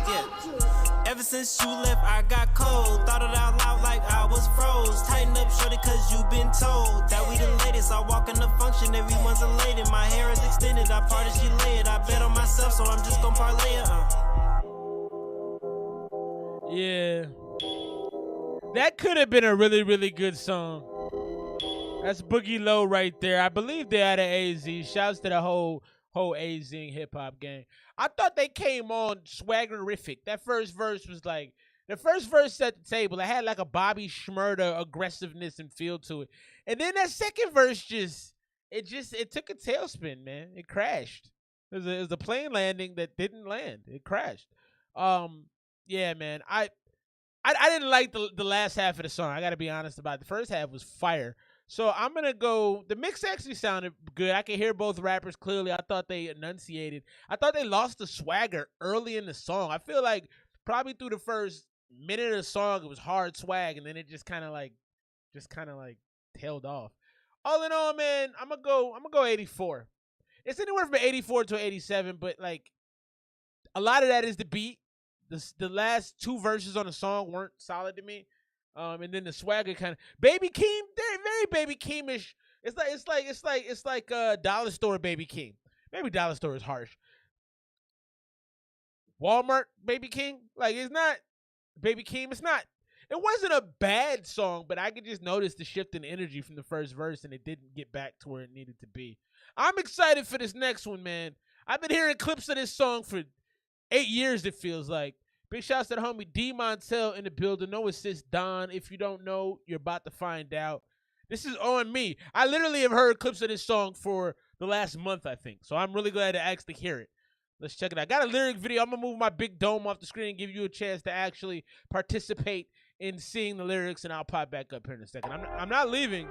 Yeah. Ever since you left, I got cold. Thought it out loud like I was froze. Tighten up, shorty, cause you been told that we the latest. I walk in the function, everyone's elated. My hair is extended, I parted, she laid. I bet on myself, so I'm just gonna parlay it. Yeah. That could have been a really, really good song. That's Boogie Low right there. I believe they had an AZ. Shouts to the whole AZ hip hop gang. I thought they came on swaggerific. That first verse was like, the first verse set the table. It had like a Bobby Shmurda aggressiveness and feel to it. And then that second verse it took a tailspin, man. It crashed. It was a plane landing that didn't land. It crashed. Yeah, man. I didn't like the last half of the song. I got to be honest about it. The first half was fire. So I'm going to go, the mix actually sounded good. I could hear both rappers clearly. I thought they enunciated. I thought they lost the swagger early in the song. I feel like probably through the first minute of the song, it was hard swag, and then it just kind of like tailed off. All in all, man, I'm going to go 84. It's anywhere from 84 to 87, but like a lot of that is the beat. The last two verses on the song weren't solid to me. And then the swagger kind of Baby Keem, they're very Baby Keemish. It's like Dollar Store Baby Keem. Maybe Dollar Store is harsh. Walmart Baby Keem, like it's not Baby Keem. It's not. It wasn't a bad song, but I could just notice the shift in energy from the first verse, and it didn't get back to where it needed to be. I'm excited for this next one, man. I've been hearing clips of this song for 8 years. It feels like. Big shouts to the homie D Montel in the building. No assist Don. If you don't know, you're about to find out. This is on me. I literally have heard clips of this song for the last month, I think. So I'm really glad to actually hear it. Let's check it out. I got a lyric video. I'm going to move my big dome off the screen and give you a chance to actually participate in seeing the lyrics, and I'll pop back up here in a second. I'm not leaving.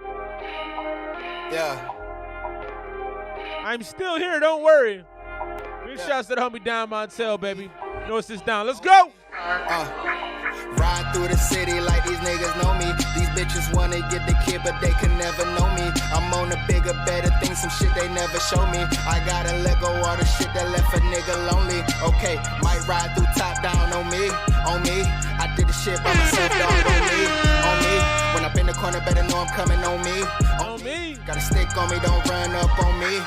Yeah. I'm still here. Don't worry. Big shouts to the homie Don Montel, baby. No assist down. Let's go. Ride through the city like these niggas know me. These bitches wanna get the kid, but they can never know me. I'm on the bigger, better things, some shit they never show me. I gotta let go all the shit that left a nigga lonely. Okay, might ride through top down on me. I did the shit by myself, dog, on me. When I'm in the corner, better know I'm coming on me. Got a stick on me, don't run up on me.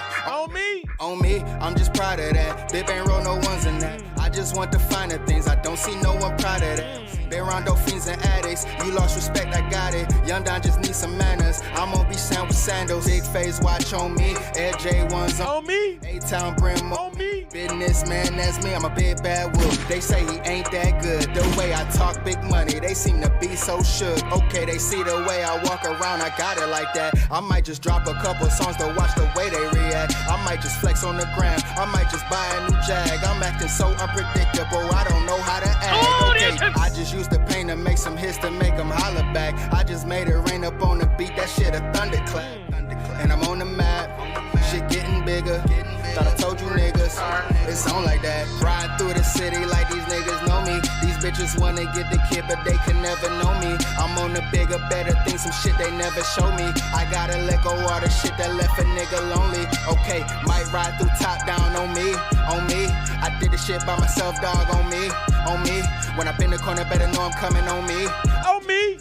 On me, I'm just proud of that. Bib ain't roll no ones in that. I just want the finer things, I don't see no one proud of that. Been around fiends and addicts, you lost respect, I got it. Young Don just need some manners, I'm on be sound with sandals. Big phase watch on me, Air J1s on me. A-Town Brim on me. Businessman, that's me, I'm a big bad wolf. They say he ain't that good, the way I talk big money, they seem to be so shook. Okay, they see the way I walk around, I got it like that. I might just drop a couple songs to watch the way they react. I might just flex on the gram, I might just buy a new Jag. I'm acting so unpredictable, I don't know how to act. Okay, I just use the pain to make some hits to make them holler back. I just made it rain up on the beat, that shit a thunderclap. And I'm on the map, shit getting bigger. Thought I told you niggas, it's on like that. Ride through the city like these niggas know me. These bitches wanna get the kid, but they can never know me. I'm on the bigger, better things, some shit they never show me. I gotta let go all the shit that left a nigga lonely. Okay, might ride through top down on me. I did the shit by myself, dog, on me. When I'm in the corner, better know I'm coming on me.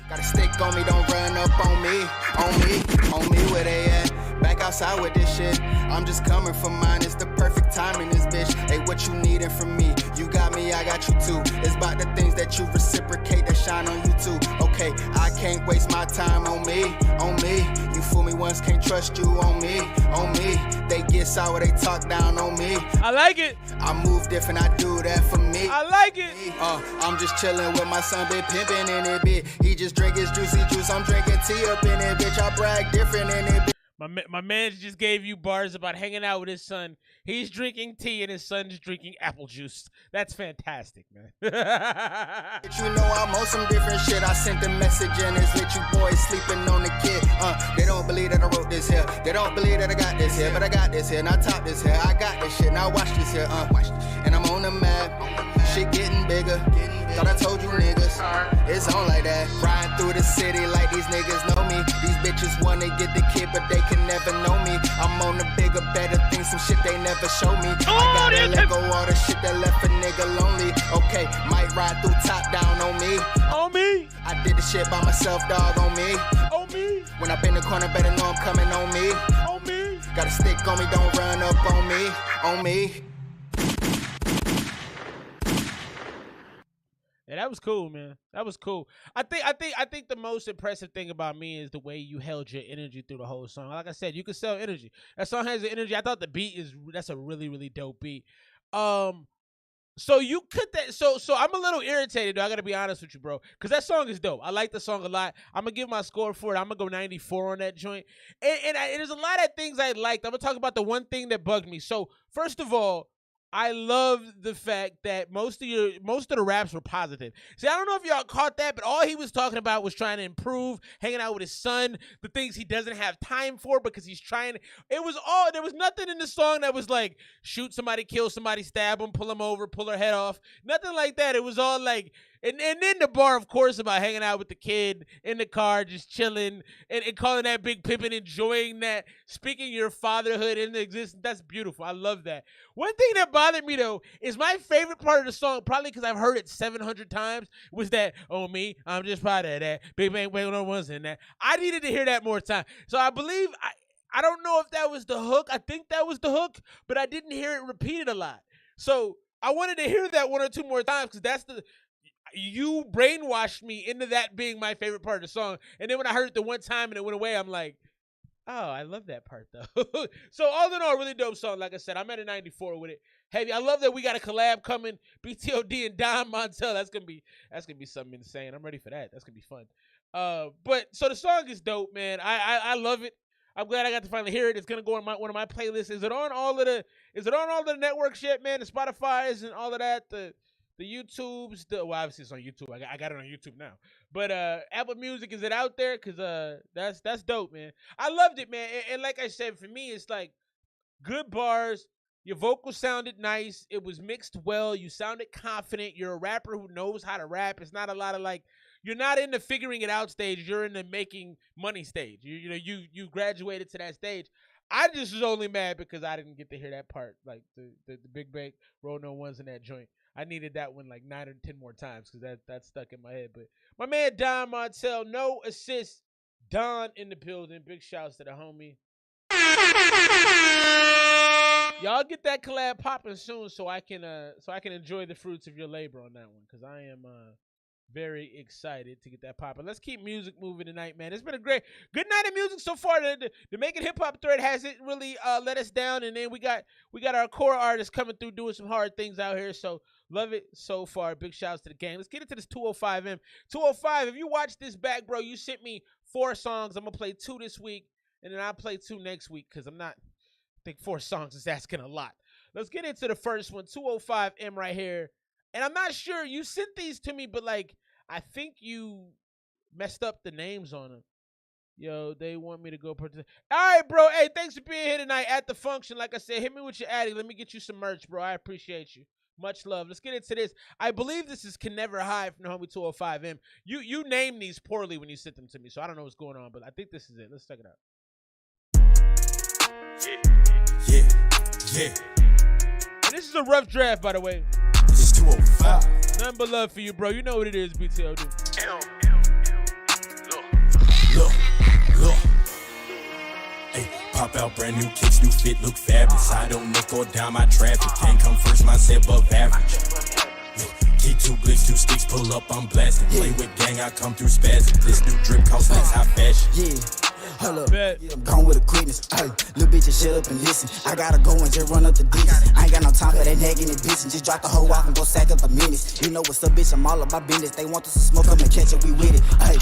Got a stick on me, don't run up on me. On me, where they at? Back outside with this shit. I'm just coming for mine, it's the perfect time in this bitch. Hey, what you needin' from me? You got me, I got you too. It's about the things that you reciprocate that shine on you too. Okay, I can't waste my time on me. You fool me once, can't trust you on me. They get sour, they talk down on me. I like it. I move different, I do that for me. I like it. I'm just chillin' with my son, been pimpin' in it, bitch. He just drink his juicy juice, I'm drinking tea up in it, bitch. I brag different in it, bitch. My man just gave you bars about hanging out with his son. He's drinking tea and his son's drinking apple juice. That's fantastic, man. You know I'm on some different shit. I sent a message and it's lit. You boys sleeping on the kid. They don't believe that I wrote this here. They don't believe that I got this here, but I got this here. Now top this here. I got this shit. Now watch this here. And I'm on the map. Shit getting bigger. Thought I told you niggas. It's on like that. Riding through the city like these niggas know me. These bitches wanna get the kid, but they can never know me. I'm on the bigger, better things, some shit they never show me. I gotta let go all the shit that left a nigga lonely. Okay, might ride through top down on me. On me. I did the shit by myself, dog, on me. On me. When I been in the corner, better know I'm coming on me. On me. Got a stick on me, don't run up on me. On me. Yeah, that was cool, man. That was cool. I think the most impressive thing about me is the way you held your energy through the whole song. Like I said, you can sell energy. That song has the energy. I thought the beat that's a really, really dope beat. So you cut that. So I'm a little irritated, though. I gotta be honest with you, bro, because that song is dope. I like the song a lot. I'm gonna give my score for it. I'm gonna go 94 on that joint. And there's a lot of things I liked. I'm gonna talk about the one thing that bugged me. So first of all, I love the fact that most of the raps were positive. See, I don't know if y'all caught that, but all he was talking about was trying to improve, hanging out with his son, the things he doesn't have time for because he's trying. There was nothing in the song that was like shoot somebody, kill somebody, stab them, pull them over, pull their head off. Nothing like that. It was all like, and then the bar, of course, about hanging out with the kid in the car, just chilling and calling that Big Pimpin', enjoying that, speaking your fatherhood into existence. That's beautiful. I love that. One thing that bothered me, though, is my favorite part of the song, probably because I've heard it 700 times, was that, oh, me, I'm just proud of that. Big Bang, Bang, no one's in that. I needed to hear that more time. So I believe, I don't know if that was the hook. I think that was the hook, but I didn't hear it repeated a lot. So I wanted to hear that one or two more times because you brainwashed me into that being my favorite part of the song. And then when I heard it the one time and it went away, I'm like, oh, I love that part, though. So all in all, really dope song. Like I said, I'm at a 94 with it. Heavy. I love that we got a collab coming. BTOD and Don Montel. That's gonna be something insane. I'm ready for that. That's gonna be fun. But so the song is dope, man. I love it. I'm glad I got to finally hear it. It's gonna go on one of my playlists. Is it on all of the network shit, man? The Spotify's and all of that. The YouTubes. Well, obviously it's on YouTube. I got it on YouTube now. But Apple Music, is it out there? Cause that's dope, man. I loved it, man. And like I said, for me, it's like good bars. Your vocals sounded nice. It was mixed well. You sounded confident. You're a rapper who knows how to rap. It's not a lot of like, you're not in the figuring it out stage. You're in the making money stage. You graduated to that stage. I just was only mad because I didn't get to hear that part, like the Big Bang, roll no ones in that joint. I needed that one like 9 or 10 more times because that's stuck in my head. But my man Don Montel, no assist. Don in the building. Big shouts to the homie. Y'all get that collab popping soon so I can enjoy the fruits of your labor on that one because I am very excited to get that popping. Let's keep music moving tonight, man. It's been a good night of music so far. The Making Hip Hop thread hasn't really let us down, and then we got our core artists coming through doing some hard things out here. So love it so far. Big shouts to the gang. Let's get into this 205M. 205. If you watch this back, bro, you sent me 4 songs. I'm gonna play 2 this week, and then I'll play 2 next week because I think 4 songs is asking a lot. Let's get into the first one. 205M right here. And I'm not sure, you sent these to me, but like, I think you messed up the names on them. Yo, they want me to go participate. All right, bro. Hey, thanks for being here tonight at the function. Like I said, hit me with your addy. Let me get you some merch, bro. I appreciate you. Much love. Let's get into this. I believe this is Can Never Hide from the homie 205M. You named these poorly when you sent them to me, so I don't know what's going on, but I think this is it. Let's check it out. Yeah. And this is a rough draft, by the way. This is 205. Nothing but love for you, bro. You know what it is, BTLD. Look. Hey, pop out brand new kicks, new fit, look fabulous. I don't nick or down my traffic. Can't come first, mindset above average. Key 2 blicks, 2 sticks, pull up, I'm blasting. Play with gang, I come through spazzing. This new drip costs less high fashion. Yeah. Hold up, I'm gone with a quickness. Hey, little bitch, just shut up and listen. I gotta go and just run up the distance. I ain't got no time for that nagging and bitching. Just drop the hoe off and go sack up the minutes. You know what's up, bitch, I'm all about business. They want us to smoke up and catch up, we with it. Hey,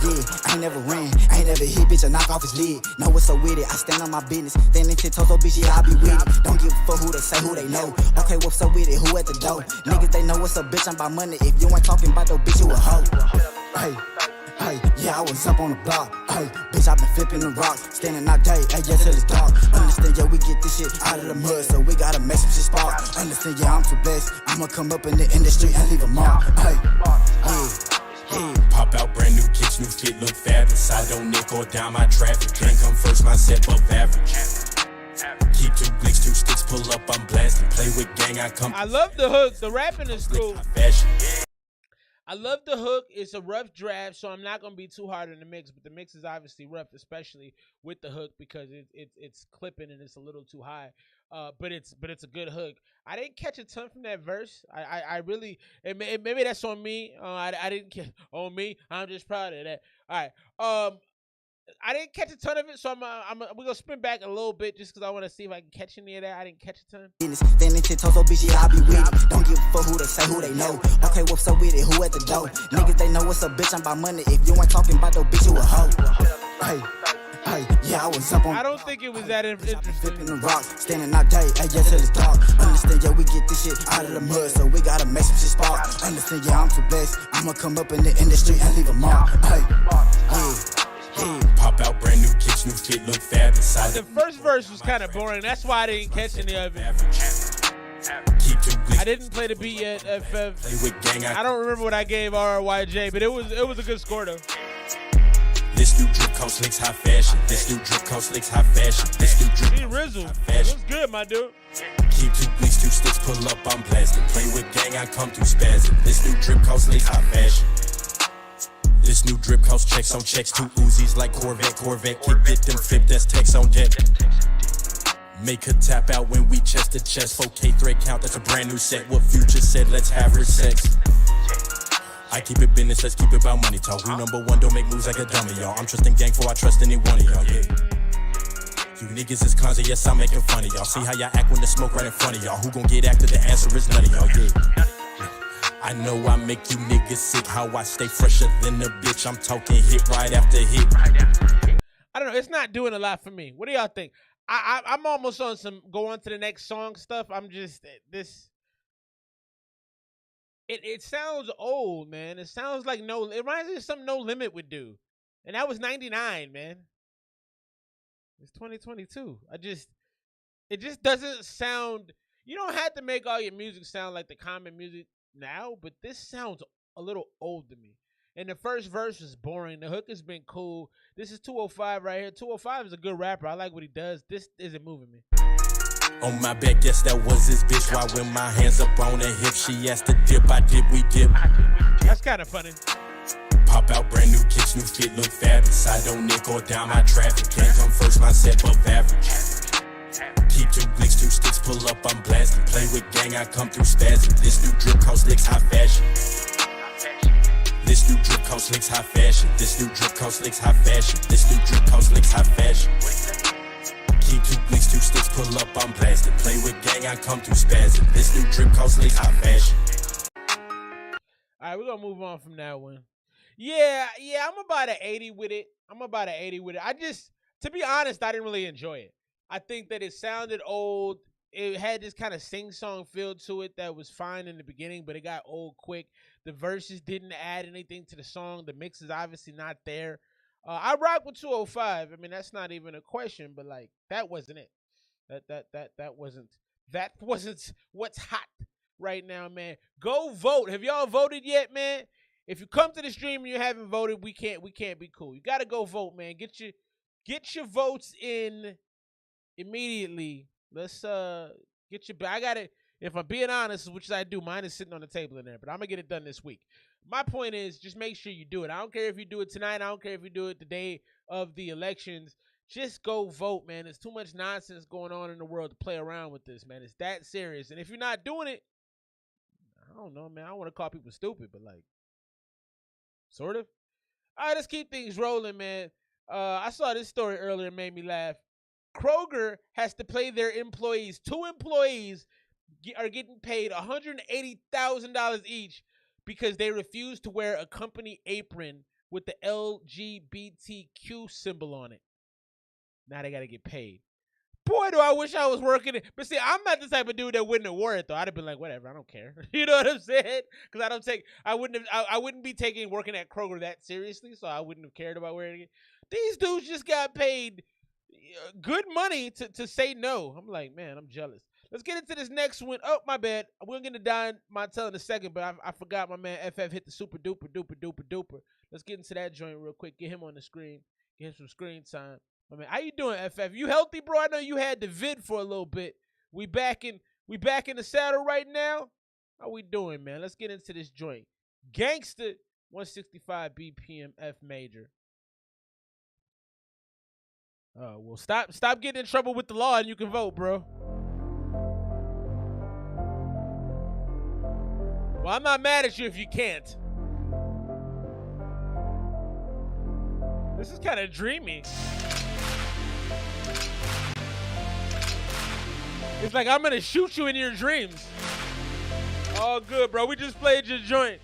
Yeah, I ain't never ran, I ain't never hit, bitch, I knock off his lid. Know what's up with it, I stand on my business. Standing 10 toes, so bitch, yeah, I be with it. Don't give a fuck who they say, who they know. Okay, what's up with it, who at the door? Niggas, they know what's up, bitch, I'm about money. If you ain't talking about no bitch, you a hoe. Hey. Hey, yeah, I was up on the block. Hey, bitch, I been flipping the rock. Standing all day, hey, yeah, till it's dark. Understand, yeah, we get this shit out of the mud, so we gotta make some shit spark. Understand, yeah, I'm too blessed. I'ma come up in the industry and leave a mark. Hey, yeah. Pop out brand new kicks, new fit, look fabulous. I don't nick or down my traffic. Can't come first, my set above average. Keep 2 blicks, 2 sticks, pull up, I'm blasting. Play with gang, I come. I love the hook. The rapping is cool. I love the hook. It's a rough draft, so I'm not gonna be too hard on the mix. But the mix is obviously rough, especially with the hook because it's clipping and it's a little too high. But it's a good hook. I didn't catch a ton from that verse. I really maybe that's on me. I didn't catch on me. I'm just proud of that. All right. I didn't catch a ton of it, so we're gonna spin back a little bit just because I want to see if I can catch any of that. I didn't catch a ton. Standing 10 toes, so bitch, yeah, I be with it. Don't give a fuck who they say, who they know. Okay, what's up with it, who at the door? Niggas, they know what's up, bitch, I'm about money. If you ain't talking about no bitch, you a hoe. Hey, yeah, I was up on. I don't think it was that interesting. Flipping the rock, standing all day, hey, yeah, till it's dark. Understand, yeah, we get this shit out of the mud, so we gotta make some shit spark. Understand, yeah, I'm too blessed. I'ma come up in the industry and leave a mark. Hey, Pop out brand new kicks, new fit, look fabulous. The first verse was kind of boring. That's why I didn't catch any of it. I didn't play the beat yet, FF. I don't remember what I gave RYJ, but it was a good score though. This new drip coat slicks high fashion. This new drip coat slicks high fashion. This new drip Rizzle. What's good, my dude? Keep 2 bleeds, 2 sticks, pull up, I'm blasting. Play with gang, I come through spazzing. This new drip coat slicks high fashion. This new drip cost checks on checks, 2 Uzis like Corvette. Kick it, them flip, that's text on deck. Make her tap out when we chest to chest. 4K thread count, that's a brand new set. What Future said, let's have her sex. I keep it business, let's keep it about money talk. We number one, don't make moves like a dummy, y'all. I'm trusting gang for I trust any one of y'all, yeah. You niggas is cons, yes, I'm making fun of y'all. See how y'all act when the smoke right in front of y'all. Who gon' get active? The answer is none of y'all, yeah. I know I make you niggas sick, how I stay fresher than a bitch. I'm talking hit right after hit. I don't know. It's not doing a lot for me. What do y'all think? I'm almost on some go on to the next song stuff. I'm just this. It sounds old, man. It sounds like it reminds me of something No Limit would do, and that was '99, man. It's 2022. It just doesn't sound. You don't have to make all your music sound like the common music now, but this sounds a little old to me. And the first verse is boring. The hook has been cool. This is 205 right here. 205 is a good rapper. I like what he does. This isn't moving me. On my back, yes, that was his bitch. Why with my hands up on her hip, she asked to dip, I did, we dip. That's kind of funny. Pop out brand new kicks, new fit, look fabulous. I don't nick or down my traffic. Can't come first, my set above average. Keep 2 blicks, 2 sticks, pull up, I'm blasting. Play with gang, I come through spazzing. This new drip cost licks high fashion. This new drip cost licks high fashion. This new drip cost licks high fashion. This new drip cost licks high fashion. Keep 2 blicks, 2 sticks, pull up, I'm blasting. Play with gang, I come through spazzing. This new drip cost licks high fashion. All right, we're gonna move on from that one. Yeah, I'm about an 80 with it. To be honest, I didn't really enjoy it. I think that it sounded old. It had this kind of sing-song feel to it that was fine in the beginning, but it got old quick. The verses didn't add anything to the song. The mix is obviously not there. I rock with 205. I mean, that's not even a question, but like that wasn't it. That wasn't what's hot right now, man. Go vote. Have y'all voted yet, man? If you come to the stream and you haven't voted, we can't be cool. You gotta go vote, man. Get your votes in immediately. Let's get your. I gotta. If I'm being honest, which I do, mine is sitting on the table in there, but I'm gonna get it done this week. My point is, just make sure you do it. I don't care if you do it tonight. I don't care if you do it the day of the elections. Just go vote, man. There's too much nonsense going on in the world to play around with this, man. It's that serious. And if you're not doing it, I don't know, man. I don't want to call people stupid, but like, sort of. All right, let's keep things rolling, man. I saw this story earlier, made me laugh. Kroger has to pay their employees. 2 employees are getting paid $180,000 each because they refuse to wear a company apron with the LGBTQ symbol on it. Now they gotta get paid. Boy, do I wish I was working it. But see, I'm not the type of dude that wouldn't have worn it though. I'd have been like, whatever, I don't care. You know what I'm saying? Because I wouldn't be taking working at Kroger that seriously, so I wouldn't have cared about wearing it. These dudes just got paid good money to say no. I'm like, man, I'm jealous. Let's get into this next one. Oh, my bad. We're going to Don Montel in a second, but I forgot my man FF hit the super duper duper duper duper. Let's get into that joint real quick. Get him on the screen. Get him some screen time. I mean, how you doing, FF? You healthy, bro? I know you had the vid for a little bit. We back in the saddle right now. How we doing, man? Let's get into this joint. Gangsta 165 BPM F major. Well, stop getting in trouble with the law and you can vote, bro. Well, I'm not mad at you if you can't. This is kind of dreamy. It's like I'm gonna shoot you in your dreams. All good, bro. We just played your joint.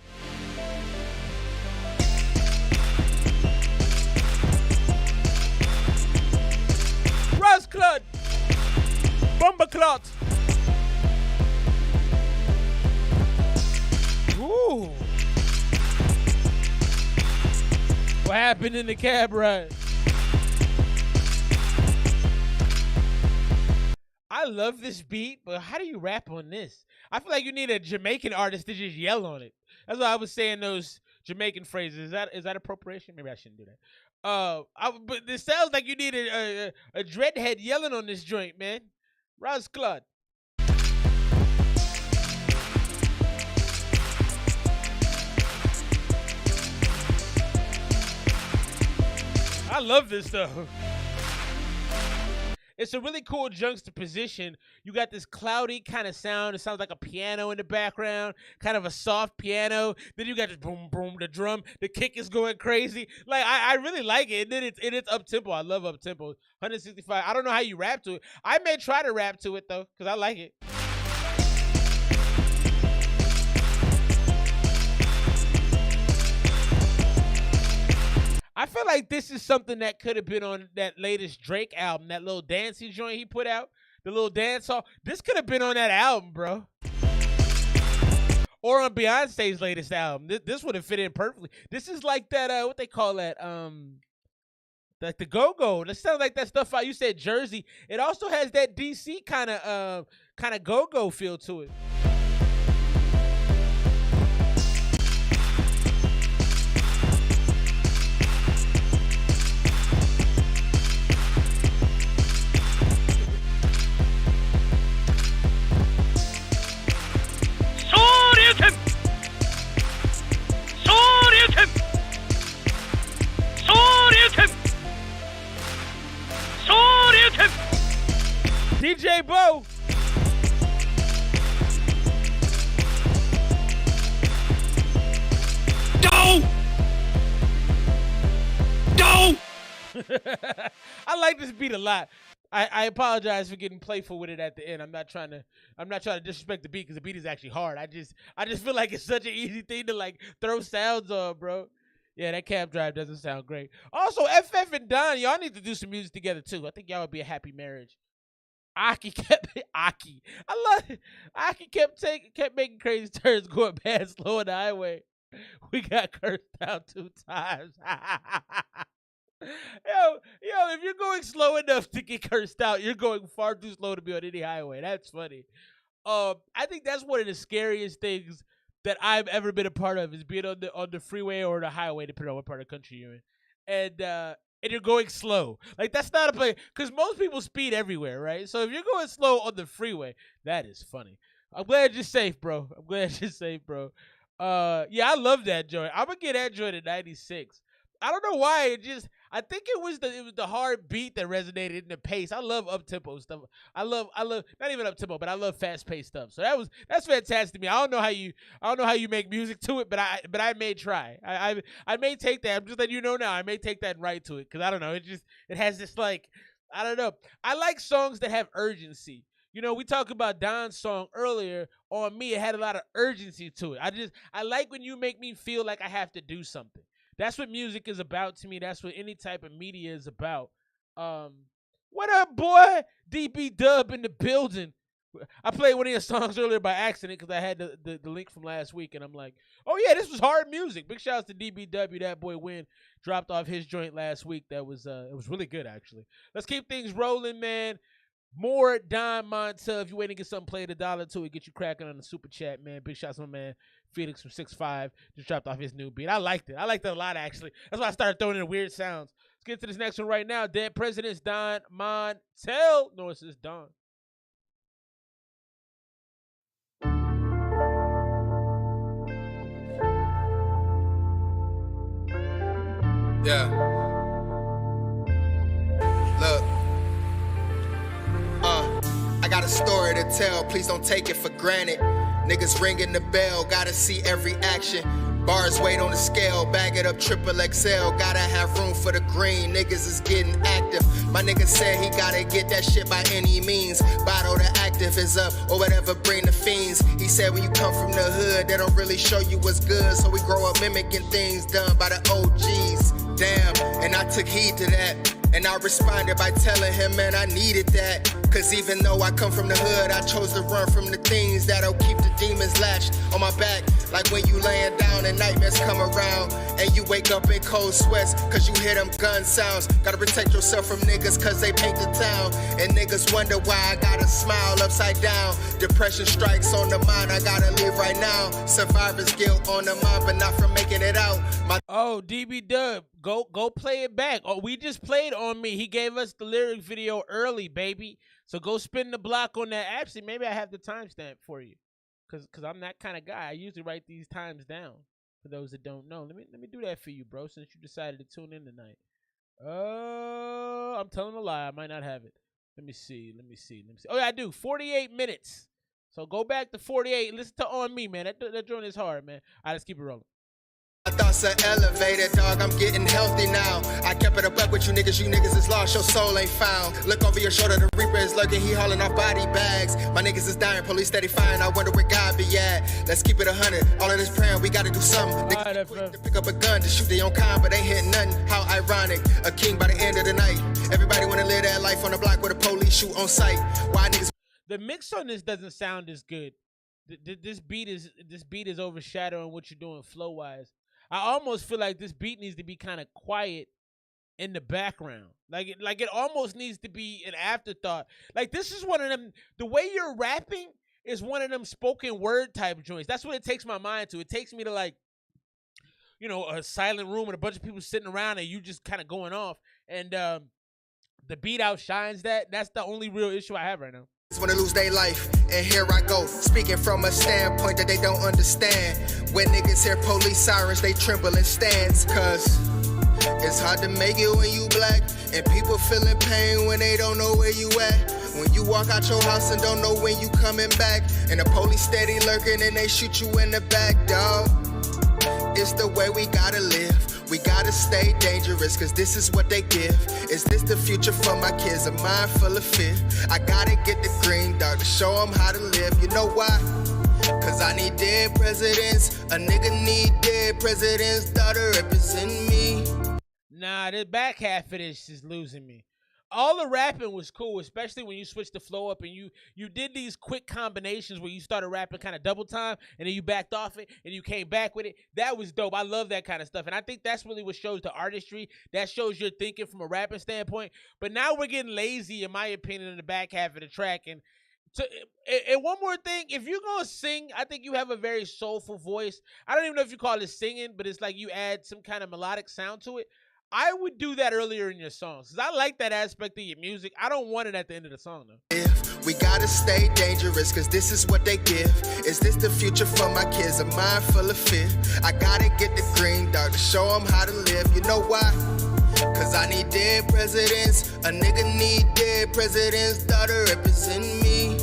Rasclad, Bomberclot. Ooh. What happened in the cab ride? I love this beat, but how do you rap on this? I feel like you need a Jamaican artist to just yell on it. That's why I was saying those Jamaican phrases. Is that appropriation? Maybe I shouldn't do that. But this sounds like you need a dreadhead yelling on this joint, man. Rasclad. I love this stuff. It's a really cool juxtaposition. You got this cloudy kind of sound. It sounds like a piano in the background, kind of a soft piano. Then you got this boom, boom, the drum. The kick is going crazy. Like, I really like it. And then it's up-tempo. I love up-tempo. 165. I don't know how you rap to it. I may try to rap to it, though, because I like it. I feel like this is something that could have been on that latest Drake album, that little dancey joint he put out, the little dance hall. This could have been on that album, bro. Or on Beyonce's latest album. This would have fit in perfectly. This is like that, what they call that, like the go-go. That sounds like that stuff you said Jersey. It also has that DC kind of go-go feel to it. DJ Bo. No. I like this beat a lot. I apologize for getting playful with it at the end. I'm not trying to disrespect the beat because the beat is actually hard. I just feel like it's such an easy thing to like throw sounds on, bro. Yeah, that cab drive doesn't sound great. Also, FF and Don, y'all need to do some music together too. I think y'all would be a happy marriage. Aki kept making crazy turns, going past slow on the highway. We got cursed out 2 times. Yo, if you're going slow enough to get cursed out, you're going far too slow to be on any highway. That's funny. I think that's one of the scariest things that I've ever been a part of is being on the freeway or the highway, depending on what part of the country you're in. And you're going slow. Like, that's not a play. Because most people speed everywhere, right? So if you're going slow on the freeway, that is funny. I'm glad you're safe, bro. Yeah, I love that joint. I'm going to get that joint at 96. I don't know why. I think it was the hard beat that resonated in the pace. I love up-tempo stuff. I love not even up-tempo, but I love fast-paced stuff. So that's fantastic to me. I don't know how you make music to it, but I may try. I may take that. I'm just letting you know now. I may take that and write to it because I don't know. It has this like, I don't know. I like songs that have urgency. You know, we talked about Don's song earlier. On Me, it had a lot of urgency to it. I like when you make me feel like I have to do something. That's what music is about to me. That's what any type of media is about. What up, boy? DB Dub in the building. I played one of your songs earlier by accident because I had the link from last week, and I'm like, oh yeah, this was hard music. Big shouts to DBW. That boy Win dropped off his joint last week. That was it was really good actually. Let's keep things rolling, man. More Don Montel. If you waiting to get something played, $1 to it, get you cracking on the super chat, man. Big shouts to my man Felix from 6'5", just dropped off his new beat. I liked it. I liked it a lot actually. That's why I started throwing in weird sounds. Let's get to this next one right now. Dead Presidents, Don Montel. No, it's just Don. Yeah. Look. I got a story to tell, please don't take it for granted. Niggas ringing the bell, gotta see every action. Bars weight on the scale, bag it up triple XL. Gotta have room for the green, niggas is getting active. My nigga said he gotta get that shit by any means. Bottle the active is up, or whatever, bring the fiends. He said when you come from the hood, they don't really show you what's good. So we grow up mimicking things done by the OGs. Damn, and I took heed to that. And I responded by telling him, man, I needed that. Cause even though I come from the hood, I chose to run from the things that'll keep the demons latched on my back. Like when you laying down and nightmares come around, and you wake up in cold sweats cause you hear them gun sounds. Gotta protect yourself from niggas cause they paint the town. And niggas wonder why I gotta smile upside down. Depression strikes on the mind, I gotta leave right now. Survivor's guilt on the mind, but not from making it out. Oh, DB Dub, go play it back. Oh, we just played On Me. He gave us the lyric video early, baby. So go spin the block on that. Actually, maybe I have the timestamp for you, cause I'm that kind of guy. I usually write these times down for those that don't know. Let me do that for you, bro. Since you decided to tune in tonight. I'm telling a lie. I might not have it. Let me see. Oh yeah, I do. 48 minutes. So go back to 48. Listen to On Me, man. That joint is hard, man. All right, let's keep it rolling. My thoughts are elevated, dog, I'm getting healthy now. I kept it a buck with you niggas is lost, your soul ain't found. Look over your shoulder, the reaper is lurking, he hauling off body bags. My niggas is dying, police steady firing, I wonder where God be at. Let's keep it 100, all of this praying, we gotta do something. Niggas quick to pick up a gun to shoot their own kind, but they hit nothing. How ironic, a king by the end of the night. Everybody wanna live that life on the block where the police shoot on sight. Why niggas? The mix on this doesn't sound as good. This beat is overshadowing what you're doing flow-wise. I almost feel like this beat needs to be kind of quiet in the background. Like it almost needs to be an afterthought. Like this is one of them, the way you're rapping is one of them spoken word type joints. That's what it takes my mind to. It takes me to like, you know, a silent room and a bunch of people sitting around and you just kind of going off. And the beat outshines that. That's the only real issue I have right now. Wanna lose their life, and here I go, speaking from a standpoint that they don't understand. When niggas hear police sirens, they tremble in stands, cause it's hard to make it when you black, and people feeling pain when they don't know where you at. When you walk out your house and don't know when you coming back, and the police steady lurking and they shoot you in the back, dawg. It's the way we gotta live. We gotta stay dangerous, cause this is what they give. Is this the future for my kids? A mind full of fear. I gotta get the green, dog, to show them how to live. You know why? Cause I need dead presidents. A nigga need dead presidents, daughter represent me. Nah, the back half of this is losing me. All the rapping was cool, especially when you switched the flow up and you did these quick combinations where you started rapping kind of double time and then you backed off it and you came back with it. That was dope. I love that kind of stuff. And I think that's really what shows the artistry. That shows your thinking from a rapping standpoint. But now we're getting lazy, in my opinion, in the back half of the track. And one more thing, if you're going to sing, I think you have a very soulful voice. I don't even know if you call it singing, but it's like you add some kind of melodic sound to it. I would do that earlier in your songs because I like that aspect of your music. I don't want it at the end of the song, though. We gotta stay dangerous because this is what they give. Is this the future for my kids? A mind full of fear. I gotta get the green, dog, to show them how to live. You know why? Cause I need dead presidents. A nigga need dead presidents, daughter represent me.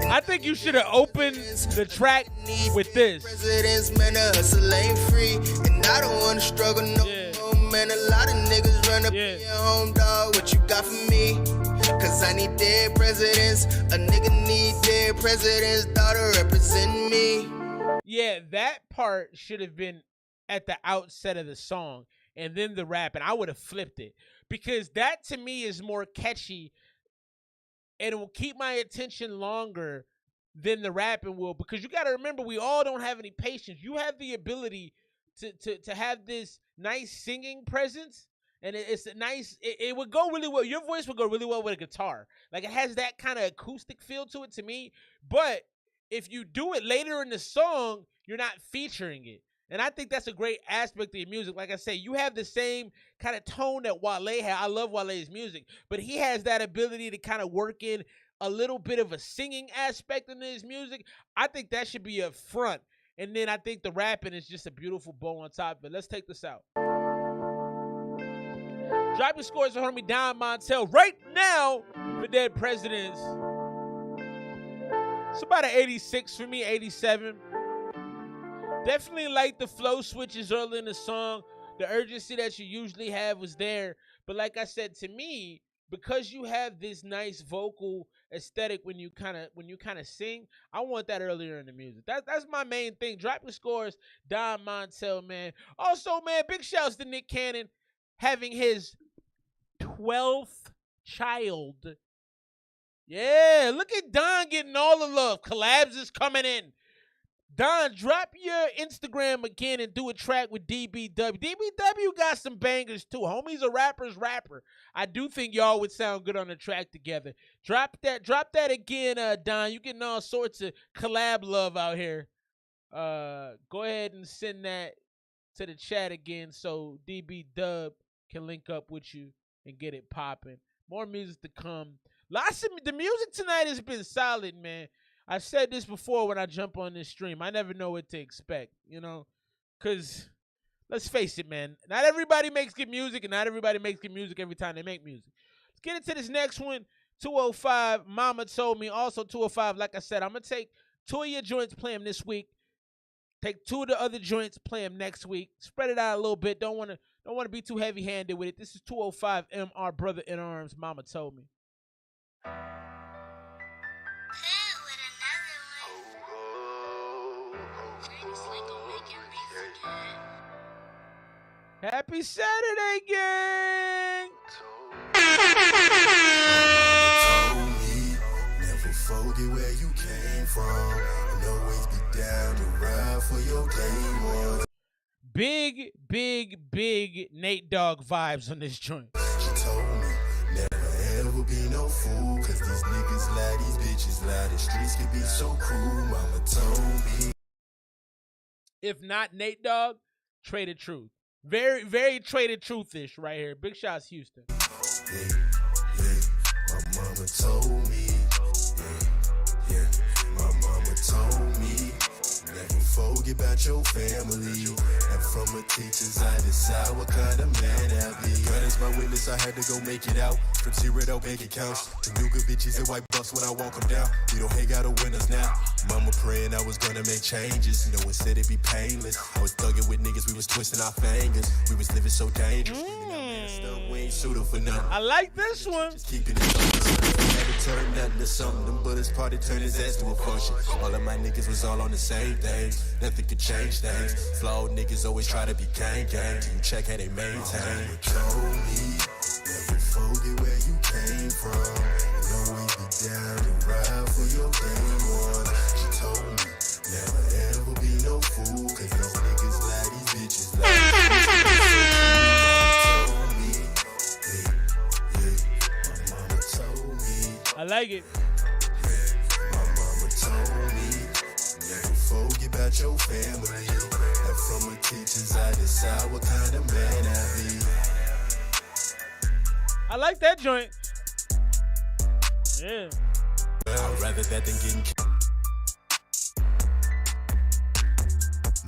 I think you should have opened the track with this. Presidents, man, the hustle ain't free. And I don't wanna struggle no more. Man, a lot of niggas run up in your home, dog. What you got for me? Cause I need dead presidents. A nigga need dead presidents, daughter represent me. Yeah, that part should have been at the outset of the song and then the rap, and I would have flipped it, because that to me is more catchy and it will keep my attention longer than the rapping will, because you got to remember, we all don't have any patience. You have the ability to have this nice singing presence, and it's a nice, it would go really well. Your voice would go really well with a guitar. Like, it has that kind of acoustic feel to it to me. But if you do it later in the song, you're not featuring it. And I think that's a great aspect of your music. Like I say, you have the same kind of tone that Wale had. I love Wale's music, but he has that ability to kind of work in a little bit of a singing aspect in his music. I think that should be up front. And then I think the rapping is just a beautiful bow on top of it. Let's take this out. Drop your scores for homie Don Montel right now for Dead Presidents. It's about an 86 for me, 87. Definitely like the flow switches early in the song. The urgency that you usually have was there. But like I said, to me, because you have this nice vocal aesthetic when you kind of sing, I want that earlier in the music. That's my main thing. Drop your scores, Don Montel, man. Also, man, big shouts to Nick Cannon having his 12th child. Yeah, look at Don getting all the love. Collabs is coming in. Don, drop your Instagram again and do a track with DBW. DBW got some bangers too. Homie's a rapper's rapper. I do think y'all would sound good on a track together. Drop that again, Don. You getting all sorts of collab love out here. Go ahead and send that to the chat again so DBW can link up with you and get it popping. More music to come. The music tonight has been solid, man. I said this before when I jump on this stream. I never know what to expect, you know, because let's face it, man. Not everybody makes good music, and not everybody makes good music every time they make music. Let's get into this next one. 205, Mama Told Me. Also 205, like I said, I'm going to take 2 of your joints, play them this week. Take 2 of the other joints, play them next week. Spread it out a little bit. Don't want to be too heavy-handed with it. This is 205 MR Brother in Arms, Mama Told Me. Happy Saturday, gang! Never forget where you came from, and always be down to ride for your day one. Big Nate Dogg vibes on this joint. She told me, never ever be no fool, cause these niggas lie, these bitches lie, the streets can be so cruel, mama told me. If not Nate Dogg, Traded Truth. Very Traded Truth-ish right here. Big shots, Houston. My mama told me. My mama told me. Never forget about your family. And from the teachers, I decide what kind of man I be. God is my witness, I had to go make it out. From 0 to bank accounts. To new good bitches and white bucks when I walk them down. We don't hang out on winners now. Mama praying I was gonna make changes. No one said it'd be painless. I was thugging with niggas, we was twisting our fingers. We was living so dangerous. We ain't suitable for nothing. I like this one. Just keeping it something. Never turn nothing to something. Them bullets party turn his ass to a function. All of my niggas was all on the same things. Nothing could change things. Flawed niggas always try to be gang. Till you check how they maintain. You told me, never forget where you came from. And always be down to ride for your day one. She told me, never ever be no fool. Cause those niggas lie, these bitches lie. I like it. My mama told me, never forget about your family. And from the teachers, I decide what kind of man I be. I like that joint. Yeah. I'd rather that than getting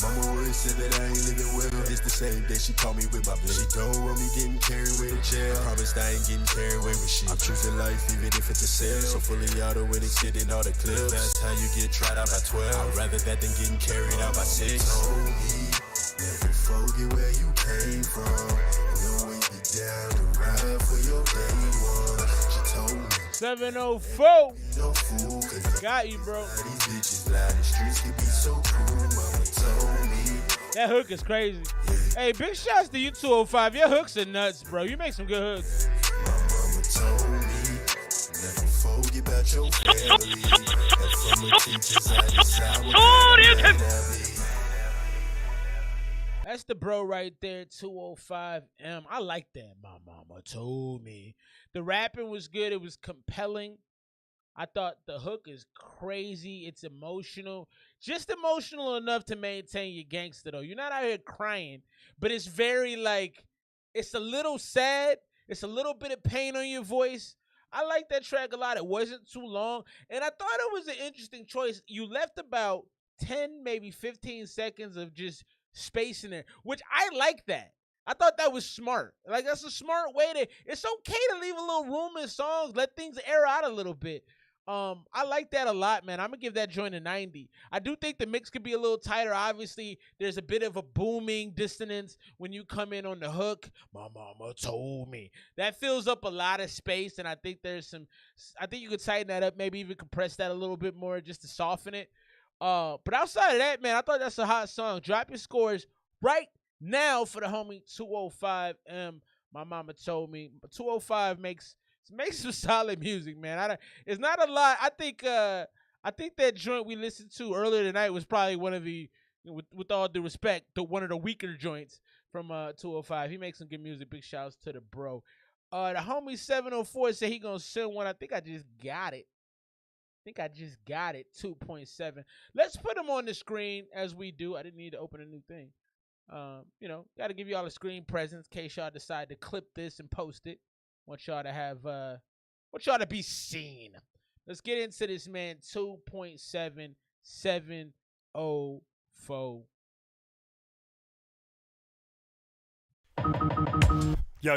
Mama always said that I ain't living well. It's the same day she called me with my blade. She don't want me getting carried away to jail. Promised I ain't getting carried away with shit. I'm choosing life even if it's a sale. So fully auto and extending all the clips. That's how you get tried out by 12. I'd rather that than getting carried out by 6. Told me, never forget where you came from. And always be down to ride for your day one. She told me 704. no fool, cause got you, bro. These bitches lie, the streets can be so cruel. Mama told me, That hook is crazy. Hey, big shouts to you 205. Your hooks are nuts, bro. You make some good hooks. My mama told me, never forget about your family. And from the teachers I decided That's the bro right there, 205M. I like that. My mama told me. The rapping was good. It was compelling. I thought the hook is crazy. It's emotional. Just emotional enough to maintain your gangster, though. You're not out here crying, but it's very, like, it's a little sad. It's a little bit of pain on your voice. I like that track a lot. It wasn't too long, and I thought it was an interesting choice. You left about 10, maybe 15 seconds of just space in there, which I like that. I thought that was smart. Like, that's a smart way to, it's okay to leave a little room in songs, let things air out a little bit. I like that a lot, man. I'm gonna give that joint a 90. I do think the mix could be a little tighter. Obviously, there's a bit of a booming dissonance when you come in on the hook. My mama told me. That fills up a lot of space, and I think I think you could tighten that up, maybe even compress that a little bit more just to soften it. But outside of that, man, I thought that's a hot song. Drop your scores right now for the homie 205M. My mama told me. 205 makes some solid music, man. It's not a lot. I think that joint we listened to earlier tonight was probably one of the, with all due respect, one of the weaker joints from 205. He makes some good music. Big shouts to the bro. The homie 704 said he gonna send one. I think I just got it. 2.7. Let's put them on the screen as we do. I didn't need to open a new thing. Got to give y'all a screen presence in case y'all decide to clip this and post it. Want y'all to have, want y'all to be seen. Let's get into this, man. 2.7704. Yo.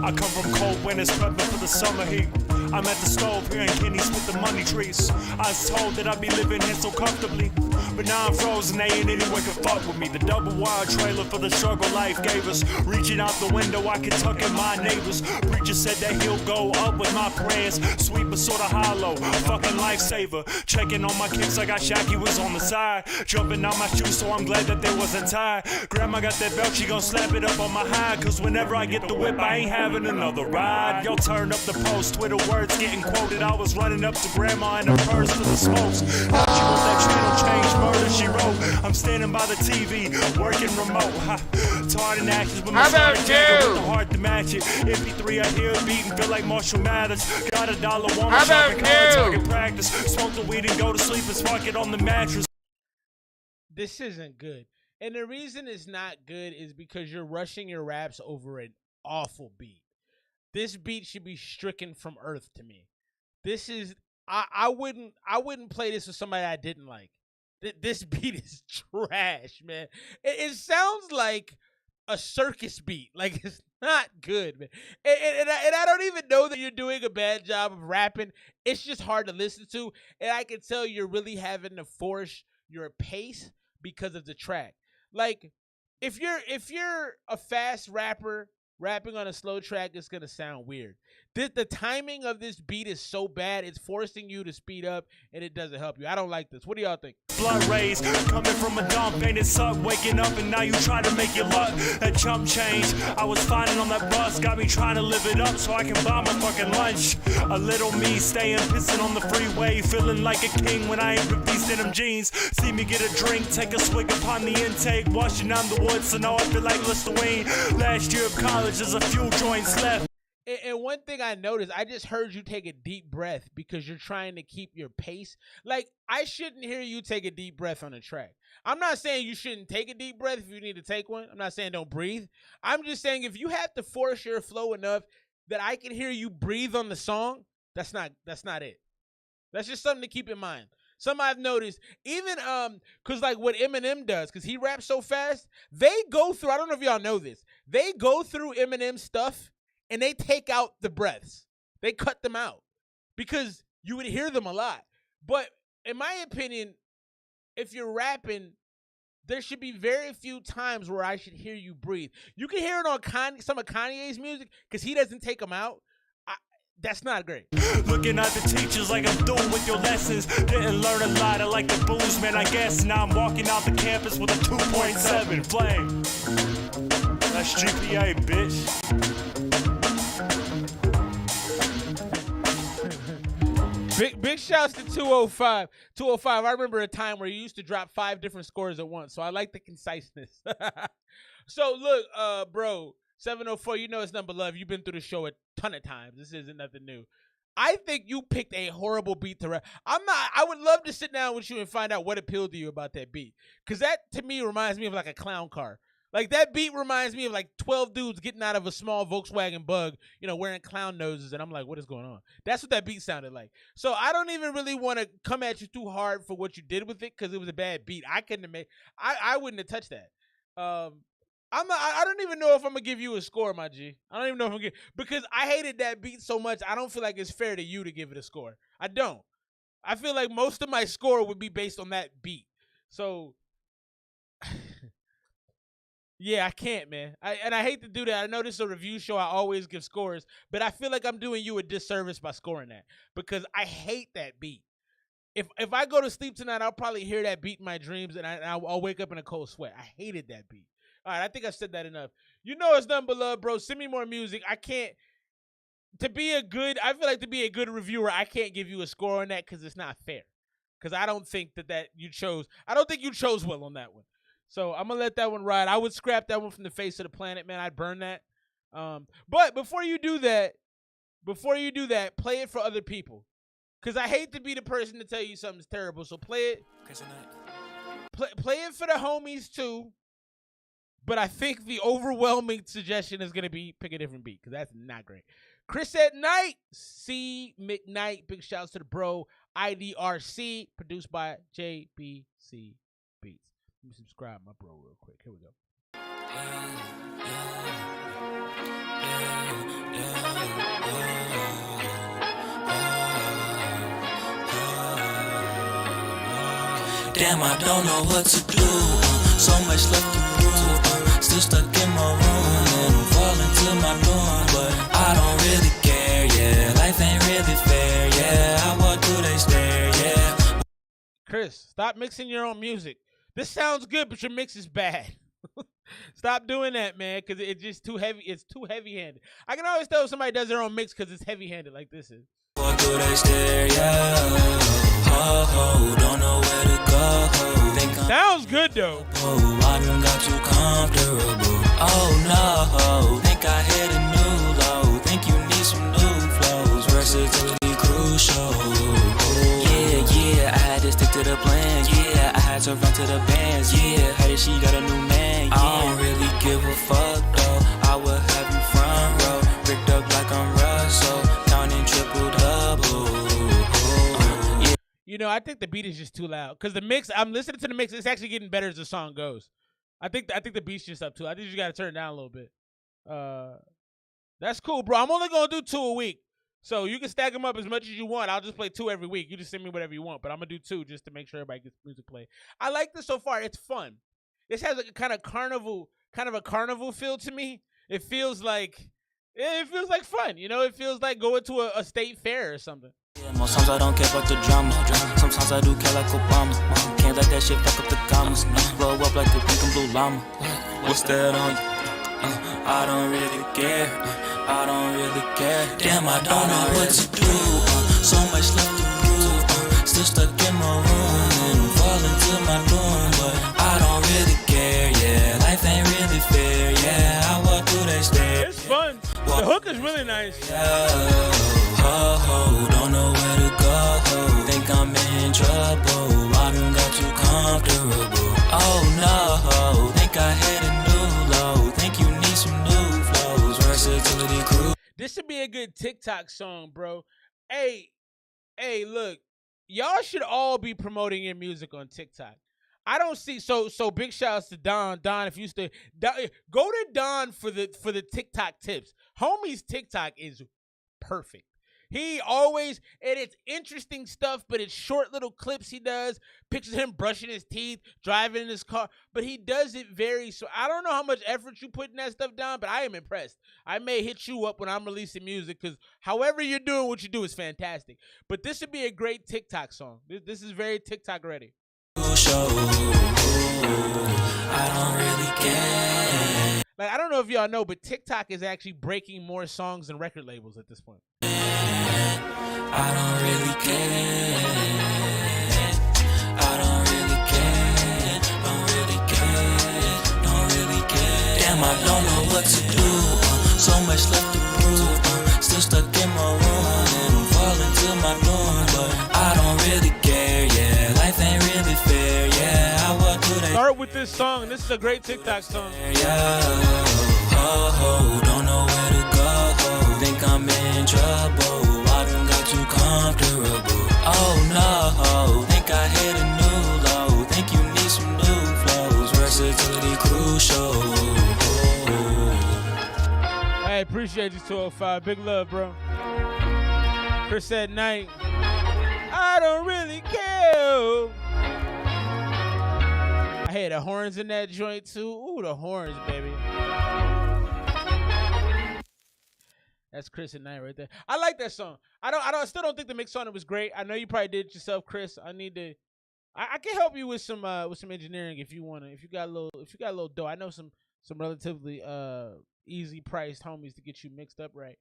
I come from cold winters, prepping for the summer heat. I'm at the stove here in Kenny's with the money trees. I was told that I'd be living here so comfortably, but now I'm frozen, they ain't anyone can fuck with me. The double wide trailer for the struggle life gave us. Reaching out the window, I can tuck in my neighbors. Preacher said that he'll go up with my prayers. Sweet but sorta hollow, fucking lifesaver. Checking on my kicks, I got Shaggy was on the side. Jumping out my shoes, so I'm glad that they wasn't tied. Grandma got that belt, she gon' slap it up on my hide. Cause whenever I get the whip, I ain't having another ride. Yo, turn up the post, Twitter words getting quoted. I was running up to grandma in her purse to the smokes. She wrote that channel change, murder she wrote. I'm standing by the TV, working remote. Tired in actions, but my sorry jagger with the heart to match it. MP3 I hear beating, feel like Marshall Mathers. Got a dollar woman shopping, target practice. Smoke the weed and go to sleep and spark it on the mattress. This isn't good. And the reason it's not good is because you're rushing your raps over an awful beat. This beat should be stricken from earth to me. This is I wouldn't play this with somebody I didn't like. This beat is trash, man. It sounds like a circus beat. Like, it's not good, man. And I don't even know that you're doing a bad job of rapping. It's just hard to listen to, and I can tell you're really having to force your pace because of the track. Like, if you're a fast rapper rapping on a slow track, it's gonna sound weird. The timing of this beat is so bad, it's forcing you to speed up, and it doesn't help you. I don't like this. What do y'all think? Blood rays coming from a dump, ain't it suck? Waking up and now you try to make your luck. That chump change I was finding on that bus got me trying to live it up so I can buy my fucking lunch. A little me staying pissing on the freeway, feeling like a king when I ain't ripped these denim jeans. See me get a drink, take a swig upon the intake, washing down the woods, so now I feel like Listerine. Last year of college, there's a few joints left. And one thing I noticed, I just heard you take a deep breath because you're trying to keep your pace. Like, I shouldn't hear you take a deep breath on a track. I'm not saying you shouldn't take a deep breath if you need to take one. I'm not saying don't breathe. I'm just saying if you have to force your flow enough that I can hear you breathe on the song, that's not it. That's just something to keep in mind. Something I've noticed, even cause like what Eminem does, cause he raps so fast, they go through, I don't know if y'all know this, they go through Eminem's stuff and they take out the breaths. They cut them out because you would hear them a lot. But in my opinion, if you're rapping, there should be very few times where I should hear you breathe. You can hear it on some of Kanye's music because he doesn't take them out. That's not great. Looking at the teachers like I'm through with your lessons. Didn't learn a lot, I like the booze, man, I guess. Now I'm walking out the campus with a 2.7 flame. That's GPA, bitch. Big shouts to 205. 205, I remember a time where you used to drop 5 different scores at once, so I like the conciseness. So, look, bro, 704, you know it's number love. You've been through the show a ton of times. This isn't nothing new. I think you picked a horrible beat to rap. I would love to sit down with you and find out what appealed to you about that beat. Because that, to me, reminds me of like a clown car. Like, that beat reminds me of like 12 dudes getting out of a small Volkswagen Bug, you know, wearing clown noses. And I'm like, what is going on? That's what that beat sounded like. So I don't even really want to come at you too hard for what you did with it because it was a bad beat. I couldn't have made, I wouldn't have touched that. I don't even know if I'm going to give you a score, my G. I don't even know if I'm going to because I hated that beat so much, I don't feel like it's fair to you to give it a score. I don't. I feel like most of my score would be based on that beat. So... yeah, I can't, man. I hate to do that. I know this is a review show. I always give scores, but I feel like I'm doing you a disservice by scoring that because I hate that beat. If I go to sleep tonight, I'll probably hear that beat in my dreams, and I'll wake up in a cold sweat. I hated that beat. All right, I think I said that enough. You know it's nothing but love, bro. Send me more music. I can't. I feel like to be a good reviewer, I can't give you a score on that because it's not fair. Because I don't think that you chose. I don't think you chose well on that one. So I'm going to let that one ride. I would scrap that one from the face of the planet, man. I'd burn that. But before you do that, play it for other people. Because I hate to be the person to tell you something's terrible. So play it. Play it for the homies, too. But I think the overwhelming suggestion is going to be pick a different beat. Because that's not great. Chris at Night. C. McKnight. Big shouts to the bro. IDRC. Produced by JBC Beats. Let me subscribe my bro real quick. Here we go. Damn, I don't know what to do. So much left to prove. Still stuck in my room and I'm falling to my doom. But I don't really care, yeah. Life ain't really fair, yeah. I walk through they stare, yeah. Chris, stop mixing your own music. This sounds good, but your mix is bad. Stop doing that, man, because it's just too heavy. It's too heavy-handed. I can always tell if somebody does their own mix because it's heavy-handed like this is. Walk through they stare, yeah. Ho, don't know where to go. Sounds good, though. Oh, I done got too comfortable. Oh, no. Think I hit a new low. Think you need some new flows. Versatility crucial. Yeah, I had to stick to the plan. Yeah, I had to run to the bands. Yeah, heard she got a new man. Yeah. I don't really give a fuck, though. I will have you front row. Rigged up like I'm Russell. Counting triple-double. Yeah. You know, I think the beat is just too loud. Because the mix, I'm listening to the mix, it's actually getting better as the song goes. I think the beat's just up too. I think you got to turn it down a little bit. That's cool, bro. I'm only going to do 2 a week. So you can stack them up as much as you want. I'll just play 2 every week. You just send me whatever you want. But I'm going to do 2 just to make sure everybody gets music played. I like this so far. It's fun. This has like a kind of a carnival feel to me. It feels like fun. You know, it feels like going to a state fair or something. Most times I don't care about the drama. Sometimes I do care like Obama. Can't let that shit fuck up the commas. Blow up like a pink and blue llama. What's that on you? I don't really care. I don't really care. Damn, I don't know what to do. So much left to prove. Still stuck in my room and I'm falling to my doom. But I don't really care. Yeah, life ain't really fair. Yeah, I walk through that stairs. It's fun. The hook is really nice. Don't know where to go. Think I'm in trouble. I done got too comfortable. Oh no, think I hit a new low. Think you need some new flows. Versatility crew. This should be a good TikTok song, bro. Hey, look, y'all should all be promoting your music on TikTok. I don't see so big shouts to Don. Don, if you still go to Don for the TikTok tips. Homie's TikTok is perfect. He always, and it's interesting stuff, but it's short little clips he does. Pictures of him brushing his teeth, driving in his car, but he does it so I don't know how much effort you put in that stuff down, but I am impressed. I may hit you up when I'm releasing music, because however you're doing what you do is fantastic. But this would be a great TikTok song. This is very TikTok ready. I don't really care. Like, I don't know if y'all know, but TikTok is actually breaking more songs than record labels at this point. I don't really care. I don't really care. Don't really care. Don't really care. Damn, I don't know what to do. So much left to prove. Still stuck in my room and I'm falling to my doom. But I don't really care. Yeah, life ain't really fair. Yeah, what do they start with this song? This is a great TikTok song. Yeah, don't know where to go. Think I'm in trouble. I done got too comfortable. Oh no, think I hit a new low. Think you need some new flows. Versatility crucial. Hey, appreciate you, 205. Big love, bro. Chris at night. I don't really care. I had the horns in that joint too. Ooh, the horns, baby. That's Chris at night right there. I like that song. I still don't think the mix on it was great. I know you probably did it yourself, Chris. I can help you with some engineering if you wanna. If you got a little dough. I know some relatively easy priced homies to get you mixed up right.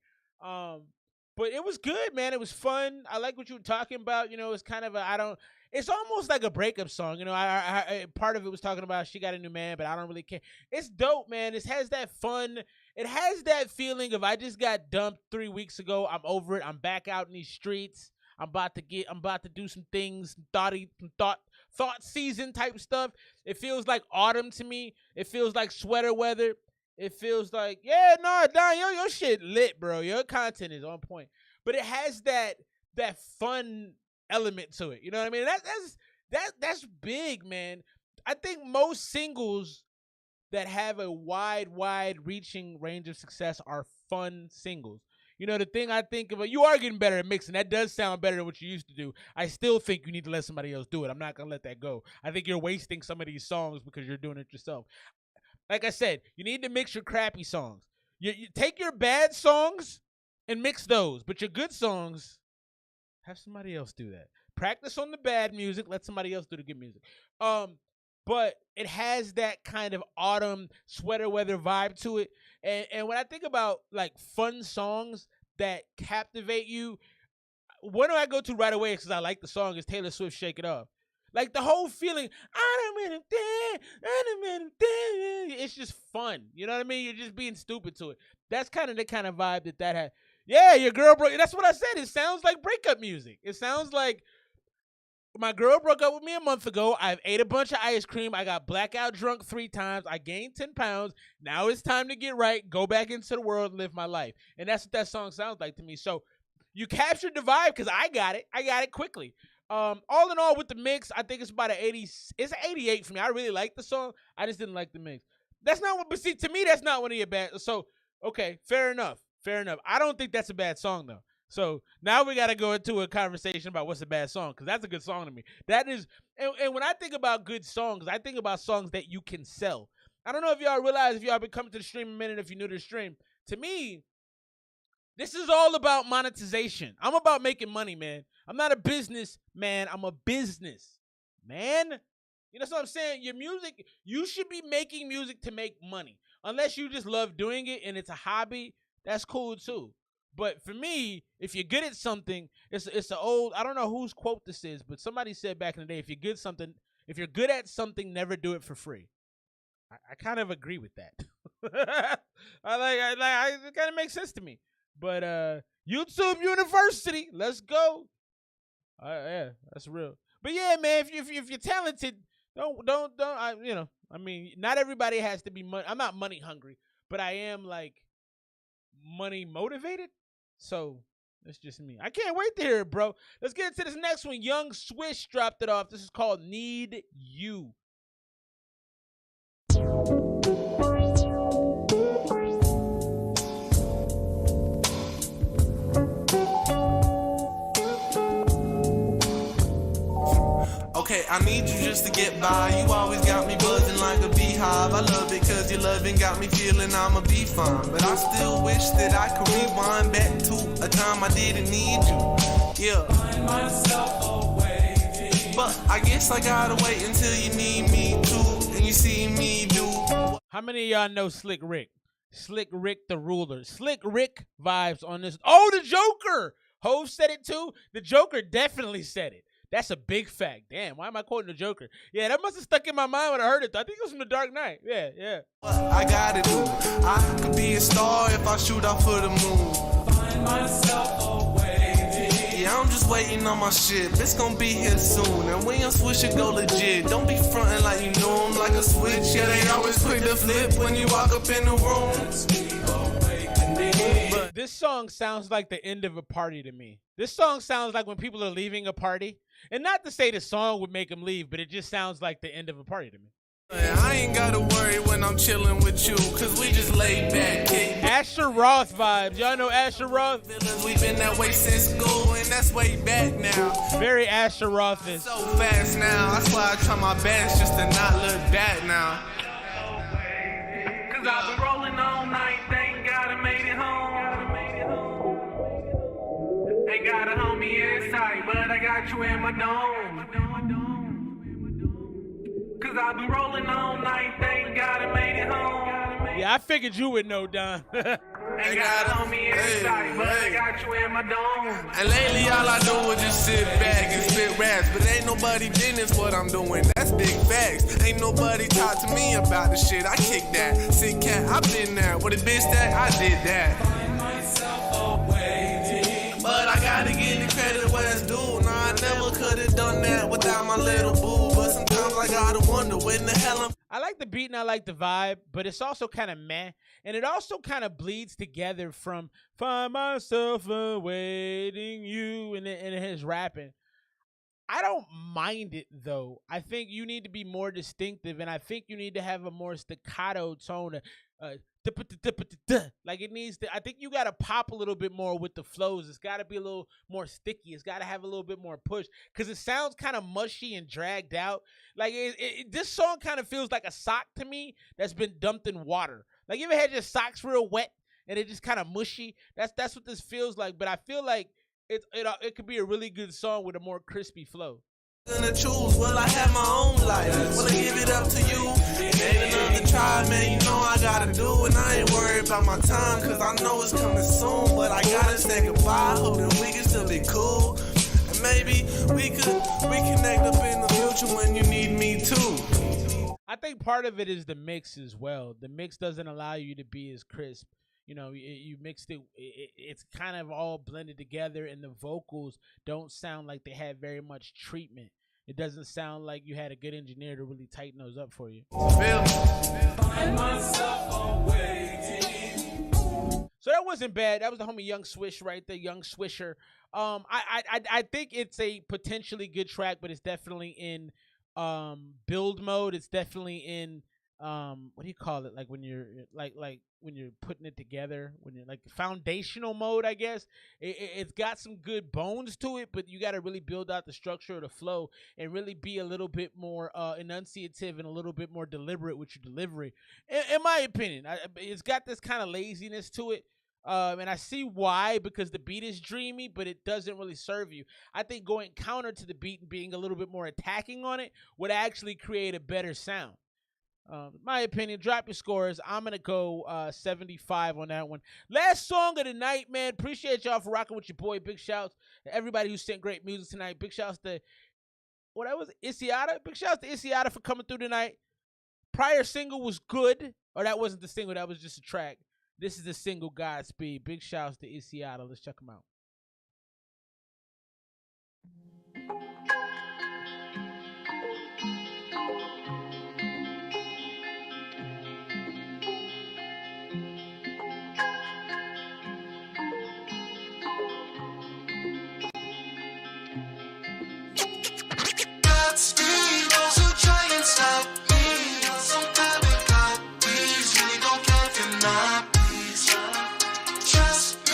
But it was good, man. It was fun. I like what you were talking about. You know, it's kind of it's almost like a breakup song. You know, I part of it was talking about she got a new man, but I don't really care. It's dope, man. It has that fun. It has that feeling of I just got dumped 3 weeks ago. I'm over it. I'm back out in these streets. I'm about to do some things, thought season type stuff. It feels like autumn to me. It feels like sweater weather. It feels like, yeah, no, Don, your shit lit, bro. Your content is on point. But it has that fun element to it. You know what I mean? That's big, man. I think most singles that have a wide reaching range of success are fun singles. You know, the thing I think about, you are getting better at mixing. That does sound better than what you used to do. I still think you need to let somebody else do it. I'm not going to let that go. I think you're wasting some of these songs because you're doing it yourself. Like I said, you need to mix your crappy songs. You take your bad songs and mix those, but your good songs, have somebody else do that. Practice on the bad music, let somebody else do the good music. But it has that kind of autumn sweater weather vibe to it. And when I think about like fun songs that captivate you, one do I go to right away because I like the song is Taylor Swift Shake It Off. Like the whole feeling, it's just fun. You know what I mean? You're just being stupid to it. That's kind of the kind of vibe that had. Yeah, your girl broke. That's what I said. It sounds like breakup music. It sounds like my girl broke up with me a month ago. I've ate a bunch of ice cream. I got blackout drunk 3 times. I gained 10 pounds. Now it's time to get right, go back into the world, and live my life. And that's what that song sounds like to me. So you captured the vibe because I got it. I got it quickly. All in all, with the mix, I think it's about an 80. It's an 88 for me. I really like the song. I just didn't like the mix. That's not what. But see, to me, that's not one of your bad. So okay, fair enough. Fair enough. I don't think that's a bad song though. So now we got to go into a conversation about what's a bad song because that's a good song to me. That is, and when I think about good songs, I think about songs that you can sell. I don't know if y'all realize if y'all been coming to the stream a minute, if you're new to the stream. To me, this is all about monetization. I'm about making money, man. I'm not a business man. I'm a business man. You know what I'm saying? Your music, you should be making music to make money. Unless you just love doing it and it's a hobby, that's cool too. But for me, if you're good at something, it's an old, I don't know whose quote this is, but somebody said back in the day, if you're good at something, never do it for free. I kind of agree with that. It kind of makes sense to me. But YouTube University, let's go. Yeah, that's real. But yeah, man, if you're talented, don't I mean, not everybody has to be money. I'm not money hungry, but I am like money motivated. So that's just me. I can't wait to hear it, bro. Let's get into this next one. Young Swish dropped it off. This is called Need You. I need you just to get by. You always got me buzzing like a beehive. I love it cause your loving got me feeling I'ma be fine. But I still wish that I could rewind back to a time I didn't need you. Yeah. Find myself away. But I guess I gotta wait until you need me too. And you see me do. How many of y'all know Slick Rick? Slick Rick the Ruler. Slick Rick vibes on this. Oh, the Joker! Hov said it too. The Joker definitely said it. That's a big fact. Damn, why am I quoting the Joker? Yeah, that must have stuck in my mind when I heard it. I think it was from The Dark Knight. Yeah. What I gotta do. I could be a star if I shoot off for the moon. Find myself away. Yeah, I'm just waiting on my shit. It's gonna be here soon. And when your switch should go legit, don't be frontin' like you know him like a switch. Yeah, they always quick to flip when you walk up in the room. But this song sounds like the end of a party to me. This song sounds like when people are leaving a party. And not to say the song would make them leave, but it just sounds like the end of a party to me. I ain't gotta worry when I'm chilling with you, cause we just laid back, kick. Asher Roth vibes. Y'all know Asher Roth? We've been that way since school, and that's way back now. Very Asher Roth-ish. So fast now, that's why I try my best just to not look back now. Cause I've been rolling all night, thank God I made it home. Ain't got a homie inside, but I got you in my dome. Cause I've been rolling all night, thank God I made it home. Yeah, I figured you would know, Don. Ain't got a homie inside, but I got you in my dome. And lately all I do is just sit back and spit raps. But ain't nobody business what I'm doing, that's big facts. Ain't nobody talk to me about the shit, I kick that. Sick cat, I been there, with a bitch that I did that. Find myself away. But I gotta get the credit where it's due. Nah, I never could've done that without my little boo. But sometimes I gotta wonder when the hell I like the beat and I like the vibe, but it's also kind of meh. And it also kind of bleeds together from Find Myself Awaiting You and his rapping. I don't mind it, though. I think you need to be more distinctive, and I think you need to have a more staccato tone. Like it needs to, I think you got to pop a little bit more with the flows. It's got to be a little more sticky. It's got to have a little bit more push because it sounds kind of mushy and dragged out. Like this song kind of feels like a sock to me that's been dumped in water. Like you ever had your socks real wet and it just kind of mushy? That's what this feels like. But I feel like it could be a really good song with a more crispy flow. Gonna choose, will I have my own life? Will I give it up to you? Ain't another try, man, you know I gotta do. And I ain't worried about my time, cause I know it's coming soon. But I gotta say goodbye, hoping we can still be cool. And maybe we could reconnect up in the future when you need me too. I think part of it is the mix as well. The mix doesn't allow you to be as crisp. You know, you mixed it, it's kind of all blended together, and the vocals don't sound like they had very much treatment. It doesn't sound like you had a good engineer to really tighten those up for you. So that wasn't bad. That was the homie Young Swish right there, Young Swisher. I think it's a potentially good track, but it's definitely in build mode. It's definitely in what do you call it? Like when you're like when you're putting it together, when you're like foundational mode, I guess. It's got some good bones to it, but you got to really build out the structure of the flow and really be a little bit more enunciative and a little bit more deliberate with your delivery. In my opinion, it's got this kind of laziness to it. And I see why, because the beat is dreamy, but it doesn't really serve you. I think going counter to the beat and being a little bit more attacking on it would actually create a better sound. My opinion, drop your scores. I'm going to go 75 on that one. Last song of the night, man. Appreciate y'all for rocking with your boy. Big shouts to everybody who sent great music tonight. Big shouts to, Isiata? Big shouts to Isiata for coming through tonight. Prior single was good. Or that wasn't the single. That was just a track. This is the single, Godspeed. Big shouts to Isiata. Let's check them out. Those who try and stop me, some type of copies, really don't care if you're not pleased. Trust me,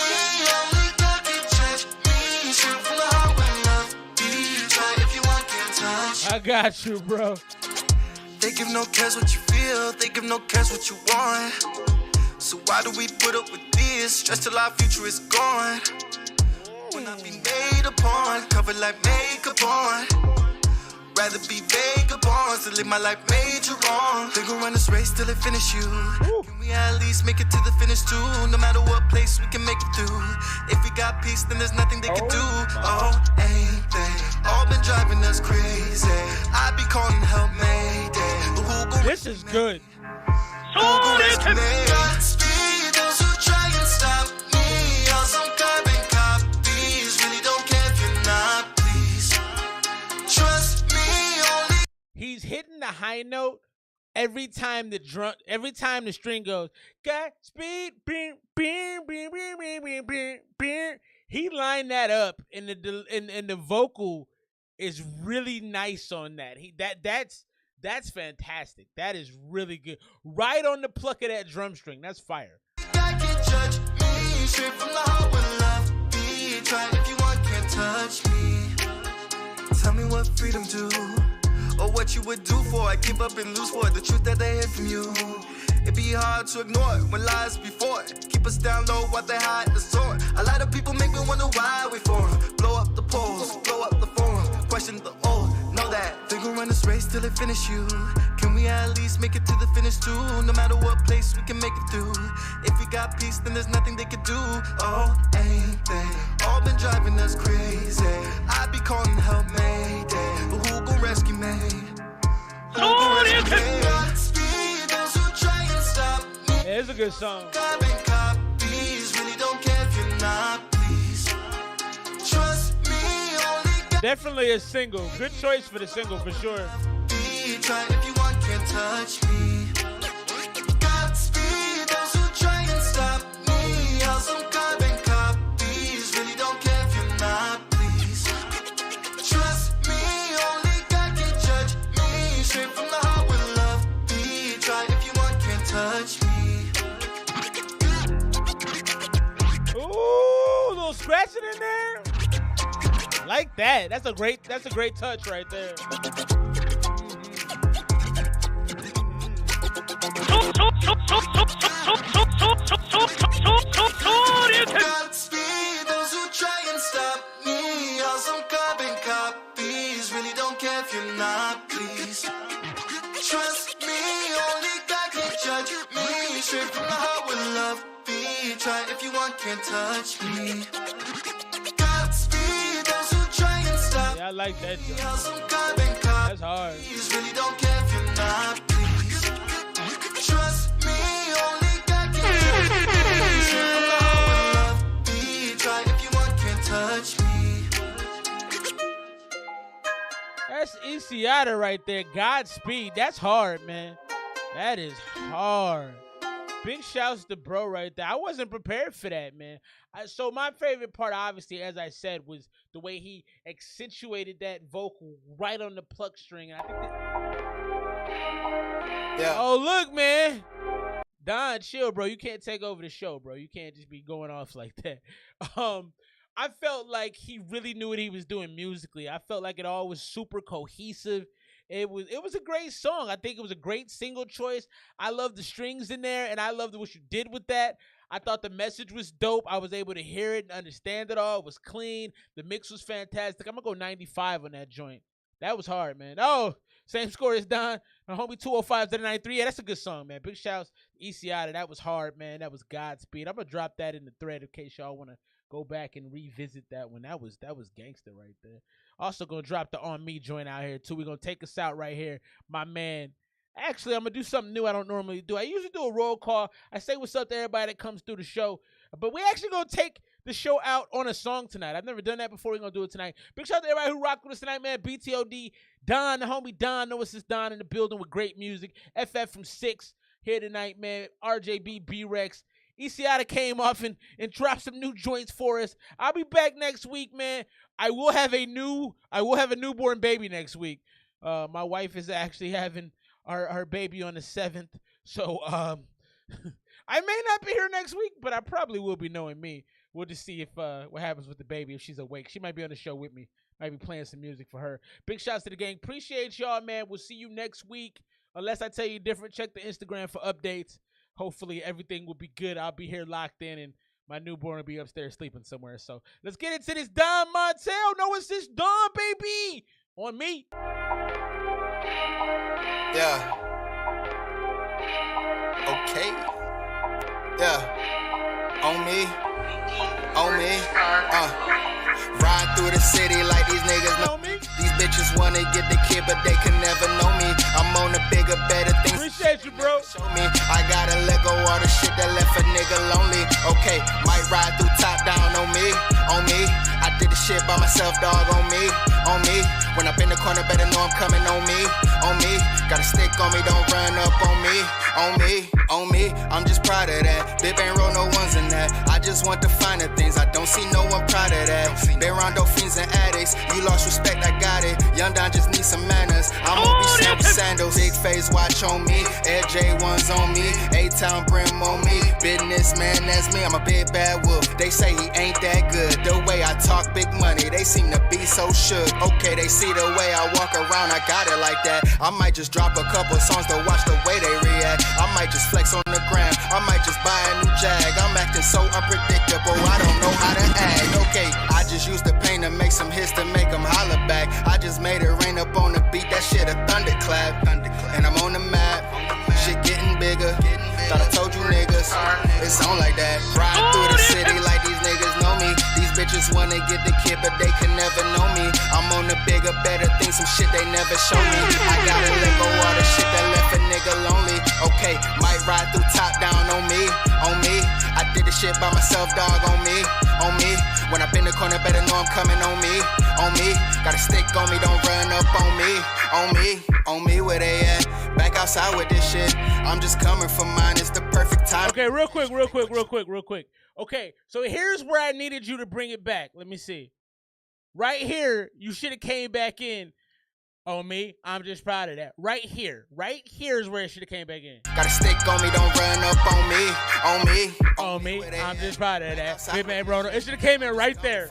only God can judge me. Straight from the heart when love beats. I got you, bro. They give no cares what you feel, they give no cares what you want. So why do we put up with this? Stress till our future is gone. When I be made upon, covered like makeup on. Rather be vagabonds than live my life major wrong. They gon' run this race till they finish you. Can we at least make it to the finish too? No matter what place we can make it through. If we got peace, then there's nothing they can do. Oh, ain't they all been driving us crazy? I be calling help Mayday. But who gon' This is good. Who gon' rescue me? Godspeed those who try and stop me. On some carbon copies. Really don't care if you're not, please. Trust me, only. He's hitting the high note every time the string goes. Godspeed, bing, bing, bing, bing, bing, bing, bing, bing. He lined that up, and the vocal is really nice on that. That's fantastic. That is really good. Right on the pluck of that drum string. That's fire. God can't judge me. Straight from the heart with love. Be try if you want, can't touch me. Tell me what freedom do, or what you would do for I give up and lose for the truth that they hear from you. It'd be hard to ignore it when lies before it. Keep us down low while they hide the sword. A lot of people make me wonder why we for 'em. Blow up the polls, blow up the forum. Question the old, know that they gon' run this race till they finish you. Can we at least make it to the finish too? No matter what place we can make it through. If we got peace, then there's nothing they can do. Oh, ain't they all been driving us crazy? I be calling help Mayday, but who gon' rescue me? Who gon' rescue me? Godspeed those who try and stop me. Yeah, it's a good song. Carbon copies, really don't care if you're not, please. Trust me, only. Definitely a single. Good choice for the single for sure. Try if you want, can't touch me. Godspeed those who try and stop me. On some carbon copies, really don't care if you're not, please. Trust me, only God can judge me. Straight from the heart with love. Be try if you want, can't touch me. Ooh, a little scratching in there. Like that. That's a great touch right there. Godspeed those who try and stop me. On some carbon copies, really don't care if you're not, please. Trust me, only God can judge me. Straight from the heart with love. Be try if you want, can't touch me. Godspeed those who try and stop. Yeah, I like that. On some carbon copies, that's hard. Really don't care if you're not, please. Trust me, only God can judge me. Straight from the heart with love. Be try if you want, can't touch me. That's Isiata right there. Godspeed. That's hard, man. That is hard. Big shouts to bro right there. I wasn't prepared for that, man. So my favorite part, obviously, as I said, was the way he accentuated that vocal right on the pluck string. And I think Yeah. Oh, look, man. Don, chill, bro. You can't take over the show, bro. You can't just be going off like that. I felt like he really knew what he was doing musically. I felt like it all was super cohesive. It was a great song. I think it was a great single choice. I love the strings in there, and I loved what you did with that. I thought the message was dope. I was able to hear it and understand it all. It was clean. The mix was fantastic. I'm going to go 95 on that joint. That was hard, man. Oh, same score as Don. My homie 205 to 93. Yeah, that's a good song, man. Big shouts to Isiata. That was hard, man. That was Godspeed. I'm going to drop that in the thread in case y'all want to go back and revisit that one. That was gangster right there. Also gonna drop the On Me joint out here too. We're gonna take us out right here, my man. Actually, I'm gonna do something new I don't normally do. I usually do a roll call. I say what's up to everybody that comes through the show. But we actually gonna take the show out on a song tonight. I've never done that before. We're gonna do it tonight. Big shout out to everybody who rocked with us tonight, man. BTOD, Don, the homie Don, know it's just Don in the building with great music. FF from 6 here tonight, man. RJB, B-Rex. Isiata came off and dropped some new joints for us. I'll be back next week, man. I will have a newborn baby next week. My wife is actually having her baby on the 7th. So I may not be here next week, but I probably will be, knowing me. we'll just see if what happens with the baby if she's awake. She might be on the show with me. Might be playing some music for her. Big shouts to the gang. Appreciate y'all, man. We'll see you next week. Unless I tell you different, check the Instagram for updates. Hopefully everything will be good. I'll be here locked in, and my newborn will be upstairs sleeping somewhere. So let's get into this Don Montel. No, it's this Don, baby. On me. Yeah. Okay. Yeah. On me. On me. Ride through the city like these niggas know me. These bitches wanna get the kid, but they can never know me. I'm on the bigger, better things. Appreciate you, bro. Show me. I gotta let go all the shit that left a nigga lonely. Okay, might ride through top down on me. On me. I did the shit by myself, dog. On me. On me. When I'm in the corner, better know I'm coming on me. On me. Got a stick on me, don't run up on me. On me. On me. I'm just proud of that. Bib ain't roll no ones in that. I just want the finer things. I don't see no one proud of that. Been around fiends and addicts. You lost respect, I got it. Young Don just need some manners. I'm gonna be Sam with sandals. Big face watch on me. Air J1s on me. A-Town brim on me. Businessman, that's me. I'm a big bad wolf. They say he ain't that good. The way I talk big money, they seem to be so shook. Okay, they see the way I walk around, I got it like that. I might just drop a couple songs to watch the way they react. I might just flex on the gram. I might just buy a new Jag. I'm acting so unpredictable, I don't know how to act. Okay, I just used the pain to make some hits to make them holler back. I just made it rain up on the beat, that shit a thunderclap. And I'm on the map, shit getting bigger. Thought I told you niggas, it's on like that. Ride through the city like these niggas know me. These bitches wanna get the kid, but they can never know me. I'm on the bigger, better things, some shit they never show me. I gotta let go all the shit that left a nigga lonely. Okay, might ride through top down on me. On me, I did the shit by myself, dog. On me, on me. When I'm in the corner, better know I'm coming on me. On me, got a stick on me, don't run up on me. On me, on me, where they at? Back outside with this shit. I'm just coming for mine, it's the perfect time. Okay, real quick. Okay, so here's where I needed you to bring it back. Let me see. Right here, you should have came back in. On me, I'm just proud of that. Right here is where it should have came back in. Got a stick on me, don't run up on me. On me, on me, I'm just proud of that. Big man, bro, it should have came in right there.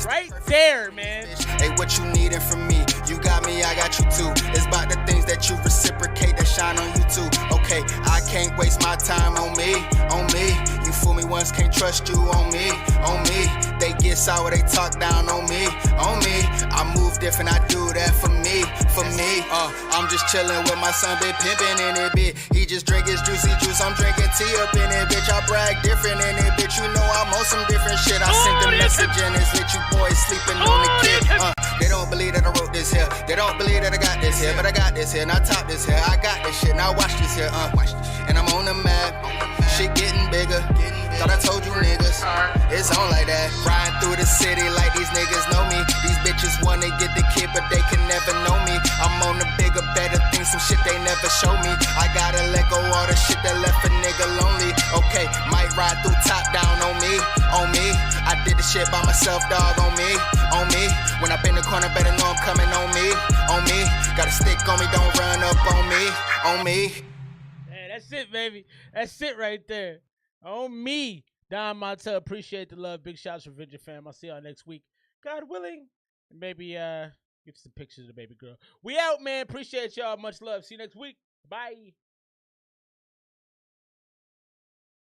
Right there, man. Hey, what you needing from me? You got me, I got you too. It's about the things that you reciprocate that shine on you too. Okay, I can't waste my time on me. On me, you fool me once, can't trust you on me. On me, they get sour, they talk down on me. On me, I move different, I do that for me. For me, I'm just chillin' with my son, been pimpin' in it, bitch. He just drink his juicy juice, I'm drinking tea up in it, bitch. I brag different in it, bitch. You know I'm on some different shit. I sent the message and it's lit, you boys sleeping on the kid. They don't believe that I wrote this here. They don't believe that I got this here, but I got this here, and I top this here. I got this shit, now watch this here, and I'm on the map. Shit getting bigger. Thought I told you niggas, it's on like that. Riding through the city like these niggas know me. These bitches wanna get the kid, but they can never know me. I'm on the bigger, better things, some shit they never show me. I gotta let go all the shit that left a nigga lonely. Okay, might ride through top down on me. On me, I did the shit by myself, dog. On me, on me. When I'm in the corner, better know I'm coming on me. On me, got a stick on me, don't run up on me. On me. Hey, that's it, baby. That's it right there. On me. Don Montel, appreciate the love. Big shouts for Vigil fam. I'll see y'all next week. God willing. And maybe get some pictures of the baby girl. We out, man. Appreciate y'all. Much love. See you next week. Bye.